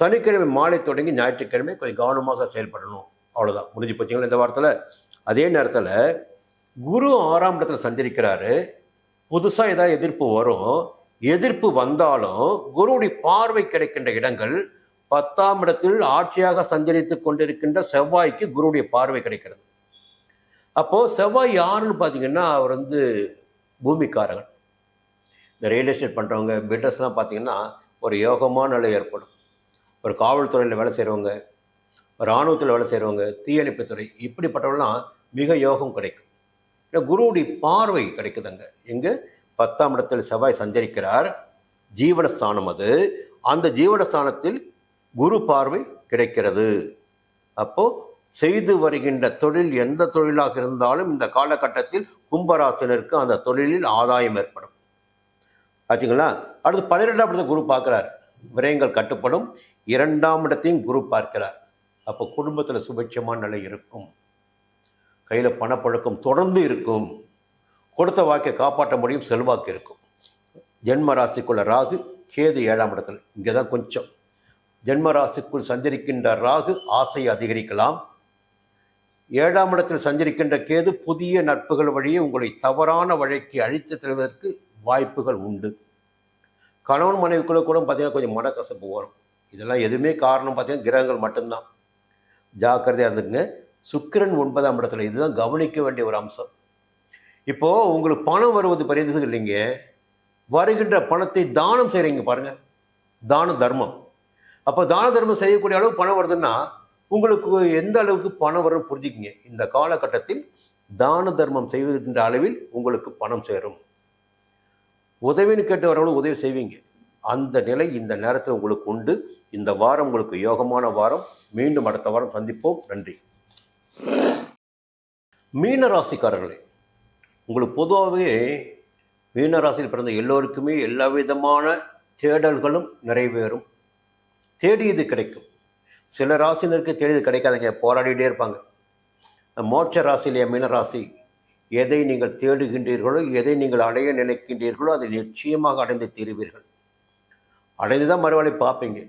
சனிக்கிழமை மாலை தொடங்கி ஞாயிற்றுக்கிழமை கொஞ்சம் கவனமாக செயல்படணும். அவ்வளோதான், முடிஞ்சு போச்சுங்களா இந்த வாரத்தில். அதே நேரத்தில் குரு 6ஆம் இடத்துல சஞ்சரிக்கிறாரு. புதுசாக ஏதாவது எதிர்ப்பு வரும். எதிர்ப்பு வந்தாலும் குருவுடைய பார்வை கிடைக்கின்ற இடங்கள் 10ஆம் இடத்தில் ஆட்சியாக சஞ்சரித்து கொண்டிருக்கின்ற செவ்வாய்க்கு குருவுடைய பார்வை கிடைக்கிறது. அப்போது செவ்வாய் யாருன்னு பார்த்தீங்கன்னா, அவர் பூமிக்காரகன். இந்த ரியல் எஸ்டேட் பண்ணுறவங்க, பில்டர்ஸ்லாம் பார்த்தீங்கன்னா ஒரு யோகமான நிலை ஏற்படும். ஒரு காவல்துறையில் வேலை செய்கிறவங்க, இராணுவத்தில் வேலை செய்கிறவங்க, தீயணைப்புத்துறை, இப்படிப்பட்டவங்களாம் மிக யோகம் கிடைக்கும். ஏன்னா குருவுடைய பார்வை கிடைக்குதுங்க. எங்கே? 10ஆம் இடத்தில் செவ்வாய் சஞ்சரிக்கிறார். ஜீவனஸ்தானம் அது. அந்த ஜீவனஸ்தானத்தில் குரு பார்வை கிடைக்கிறது. அப்போது செய்து வருகின்ற தொழில் எந்த தொழிலாக இருந்தாலும் இந்த காலகட்டத்தில் கும்பராசினருக்கு அந்த தொழிலில் ஆதாயம் ஏற்படும். ஆச்சுங்களா? அடுத்து 12ஆம் இடத்தை குரு பார்க்கிறார். விரயங்கள் கட்டுப்படும். 2ஆம் இடத்தையும் குரு பார்க்கிறார். அப்போ குடும்பத்தில் சுபிட்சமான நிலை இருக்கும். கையில் பணப்பழக்கம் தொடர்ந்து இருக்கும். கொடுத்த வாக்கை காப்பாற்ற முடியும். செல்வாக்கு இருக்கும். ஜென்ம ராசிக்குள்ள ராகு, கேது 7ஆம் இடத்துல. இங்கே தான் கொஞ்சம் ஜென்ம ராசிக்குள் சஞ்சரிக்கின்ற ராகு ஆசையை அதிகரிக்கலாம். 7ஆம் இடத்தில் சஞ்சரிக்கின்ற கேது புதிய நட்புகள் வழியே உங்களை தவறான வழிக்கு அழித்து செல்வதற்கு வாய்ப்புகள் உண்டு. கணவன் மனைவிக்குள்ள கூட பார்த்தீங்கன்னா கொஞ்சம் மனக்கசப்பு வரும். இதெல்லாம் எதுவுமே காரணம் பார்த்தீங்கன்னா கிரகங்கள் மட்டும்தான். ஜாக்கிரதையாக இருந்துங்க. சுக்கிரன் 9ஆம் இடத்துல. இதுதான் கவனிக்க வேண்டிய ஒரு அம்சம். இப்போ உங்களுக்கு பணம் வருவது பெரியது இல்லைங்க. வருகின்ற பணத்தை தானம் செய்கிறீங்க பாருங்க. தான தர்மம். அப்போ தான தர்மம் செய்யக்கூடிய அளவு பணம் வருதுன்னா உங்களுக்கு எந்த அளவுக்கு பணம் வரும் புரிஞ்சுக்கிங்க. இந்த காலகட்டத்தில் தான தர்மம் செய்வதென்ற அளவில் உங்களுக்கு பணம் சேரும். உதவின்னு கேட்டு வரவங்களும் உதவி செய்வீங்க. அந்த நிலை இந்த நேரத்தில் உங்களுக்கு உண்டு. இந்த வாரம் உங்களுக்கு யோகமான வாரம். மீண்டும் அடுத்த வாரம் சந்திப்போம். நன்றி. மீன ராசிக்காரர்களே, உங்களுக்கு பொதுவாகவே மீன ராசியில் பிறந்த எல்லோருக்குமே எல்லா விதமான தேடல்களும் நிறைவேறும். தேடியது கிடைக்கும். சில ராசினருக்கு தேடியது கிடைக்காதுங்க. போராடிட்டே இருப்பாங்க. மோட்ச ராசியிலே மீன ராசி. எதை நீங்கள் தேடுகின்றீர்களோ, எதை நீங்கள் அடைய நினைக்கின்றீர்களோ அதை நிச்சயமாக அடைந்து தீருவீர்கள். அடைந்து தான் மறுவழி பார்ப்பீங்க.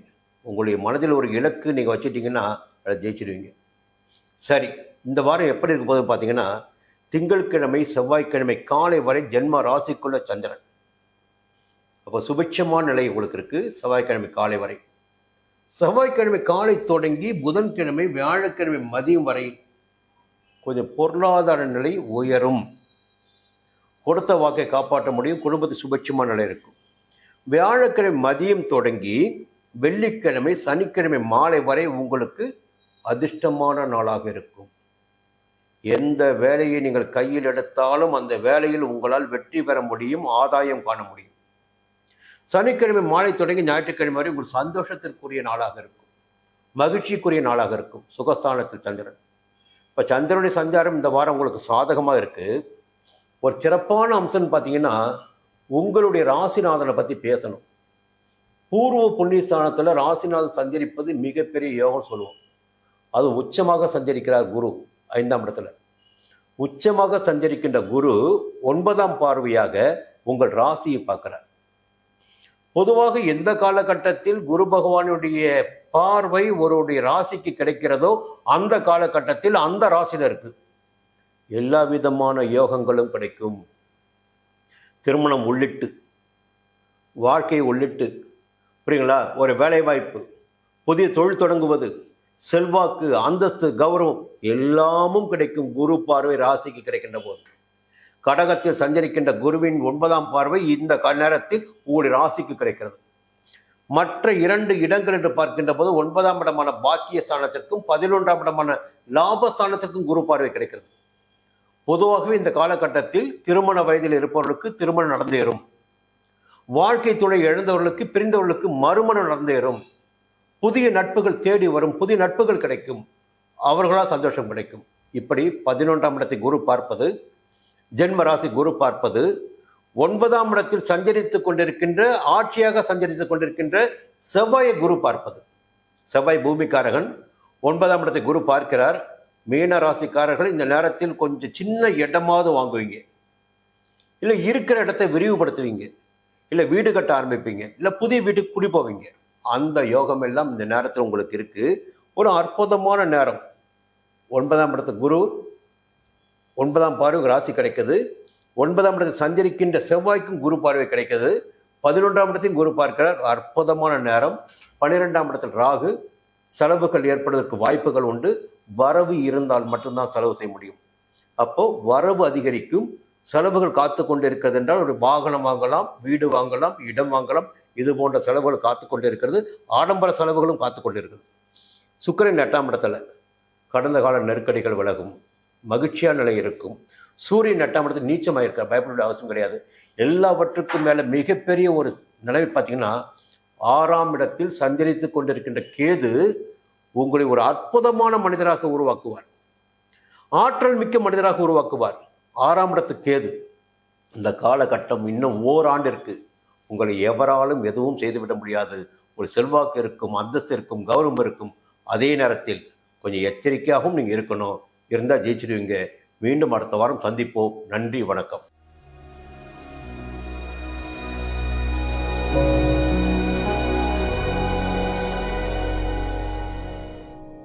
உங்களுடைய மனதில் ஒரு இலக்கு நீங்கள் வச்சுட்டிங்கன்னா அதை ஜெயிச்சிடுவீங்க. சரி, இந்த வாரம் எப்படி இருக்கும் போது பார்த்தீங்கன்னா, திங்கட்கிழமை செவ்வாய்க்கிழமை காலை வரை ஜென்ம ராசிக்குள்ள சந்திரன். அப்போ சுபிட்சமான நிலை உங்களுக்கு இருக்குது. செவ்வாய்க்கிழமை காலை வரை. செவ்வாய்க்கிழமை காலை தொடங்கி புதன்கிழமை வியாழக்கிழமை மதியம் வரை கொஞ்சம் பொருளாதார நிலை உயரும். கொடுத்த வாக்கை காப்பாற்ற முடியும். குடும்பத்து சுபிட்சமான நிலை இருக்கும். வியாழக்கிழமை மதியம் தொடங்கி வெள்ளிக்கிழமை சனிக்கிழமை மாலை வரை உங்களுக்கு அதிர்ஷ்டமான நாளாக இருக்கும். எந்த வேலையை நீங்கள் கையில் எடுத்தாலும் அந்த வேலையில் உங்களால் வெற்றி பெற முடியும். ஆதாயம் காண முடியும். சனிக்கிழமை மாலை தொடங்கி ஞாயிற்றுக்கிழமை வரை உங்களுக்கு சந்தோஷத்திற்குரிய நாளாக இருக்கும். மகிழ்ச்சிக்குரிய நாளாக இருக்கும். சுகஸ்தானத்தில் சந்திரன். இப்போ சந்திரனுடைய சஞ்சாரம் இந்த வாரம் உங்களுக்கு சாதகமாக இருக்குது. ஒரு சிறப்பான அம்சம்னு பார்த்தீங்கன்னா, உங்களுடைய ராசிநாதனை பற்றி பேசணும். பூர்வ புண்ணியஸ்தானத்தில் ராசிநாதன் சஞ்சரிப்பது மிகப்பெரிய யோகம் சொல்லுவோம். அது உச்சமாக சஞ்சரிக்கிறார் குரு 5ஆம் இடத்துல. உச்சமாக சஞ்சரிக்கின்ற குரு 9ஆம் பார்வையாக உங்கள் ராசியை பார்க்கிறார். பொதுவாக எந்த காலகட்டத்தில் குரு பகவானுடைய பார்வை ஒருவருடைய ராசிக்கு கிடைக்கிறதோ அந்த காலகட்டத்தில் அந்த ராசினருக்கு எல்லா விதமான யோகங்களும் கிடைக்கும். திருமணம் உள்ளிட்டு, வாழ்க்கையை உள்ளிட்டு, புரியுங்களா, ஒரு வேலை வாய்ப்பு, புதிய தொழில் தொடங்குவது, செல்வாக்கு, அந்தஸ்து, கௌரவம் எல்லாமும் கிடைக்கும். குரு பார்வை ராசிக்கு கிடைக்கின்ற போது. கடகத்தில் சஞ்சரிக்கின்ற குருவின் 9ஆம் பார்வை இந்த நேரத்தில் உங்களுடைய ராசிக்கு கிடைக்கிறது. மற்ற 2 இடங்கள் என்று பார்க்கின்ற போது 9ஆம் இடமான பாக்கிய ஸ்தானத்திற்கும் 11ஆம் இடமான லாபஸ்தானத்திற்கும் குரு பார்வை கிடைக்கிறது. பொதுவாகவே இந்த காலகட்டத்தில் திருமண வயதில் இருப்பவர்களுக்கு திருமணம் நடந்தேறும். வாழ்க்கை துணை இழந்தவர்களுக்கு, பிரிந்தவர்களுக்கு மறுமணம் நடந்தேறும். புதிய நட்புகள் தேடி வரும். புதிய நட்புகள் கிடைக்கும். அவர்களால் சந்தோஷம் கிடைக்கும். இப்படி 11ஆம் இடத்தை குரு பார்ப்பது, ஜென்ம ராசி குரு பார்ப்பது, 9ஆம் இடத்தில் சஞ்சரித்துக் கொண்டிருக்கின்ற, ஆட்சியாக சஞ்சரித்துக் கொண்டிருக்கின்ற செவ்வாயை குரு பார்ப்பது. செவ்வாய் பூமிக்காரகன். 9ஆம் இடத்தை குரு பார்க்கிறார். மீன ராசிக்காரர்கள் இந்த நேரத்தில் கொஞ்சம் சின்ன இடமாவது வாங்குவீங்க. இல்லை இருக்கிற இடத்தை விரிவுபடுத்துவீங்க. இல்லை வீடு கட்ட ஆரம்பிப்பீங்க. இல்லை புதிய வீட்டுக்கு குடி போவீங்க. அந்த யோகம் எல்லாம் இந்த நேரத்தில் உங்களுக்கு இருக்கு. ஒரு அற்புதமான நேரம். 9ஆம் இடத்து குரு 9ஆம் பார்வை ராசி கிடைக்குது. 9ஆம் இடத்தில் சஞ்சரிக்கின்ற செவ்வாய்க்கும் குரு பார்வை கிடைக்குது. 11ஆம் இடத்தையும் குரு பார்க்கிறார். அற்புதமான நேரம். 12ஆம் இடத்தில் ராகு. செலவுகள் ஏற்படுவதற்கு வாய்ப்புகள் உண்டு. வரவு இருந்தால் மட்டும்தான் செலவு செய்ய முடியும். அப்போ வரவு அதிகரிக்கும். செலவுகள் காத்து கொண்டு இருக்கிறது என்றால் ஒரு வாகனம் வாங்கலாம், வீடு வாங்கலாம், இடம் வாங்கலாம். இது போன்ற செலவுகள் காத்து கொண்டு இருக்கிறது. ஆடம்பர செலவுகளும் காத்து கொண்டு இருக்குது. சுக்கிரன் 8ஆம் இடத்துல. கடந்த கால நெருக்கடிகள் விலகும். மகிழ்ச்சியான நிலை இருக்கும். சூரியன் 8ஆம் இடத்துல நீச்சமாக இருக்கார். பயப்பட வேண்டிய அவசியம் கிடையாது. எல்லாவற்றுக்கும் மேலே மிகப்பெரிய ஒரு நிலை பார்த்தீங்கன்னா, 6ஆம் இடத்தில் சஞ்சரித்து கொண்டிருக்கின்ற கேது உங்களை ஒரு அற்புதமான மனிதராக உருவாக்குவார். ஆற்றல் மிக்க மனிதராக உருவாக்குவார். 6ஆம் இடத்து கேது. இந்த காலகட்டம் இன்னும் ஓராண்டிற்கு உங்களை எவராலும் எதுவும் செய்துவிட முடியாது. ஒரு செல்வாக்கு இருக்கும், அந்தஸ்து இருக்கும், கௌரவம் இருக்கும். அதே நேரத்தில் கொஞ்சம் எச்சரிக்கையாகவும் நீங்கள் இருக்கணும். இருந்தால் ஜெயிச்சிடுவீங்க. மீண்டும் அடுத்த வாரம் சந்திப்போம். நன்றி, வணக்கம்.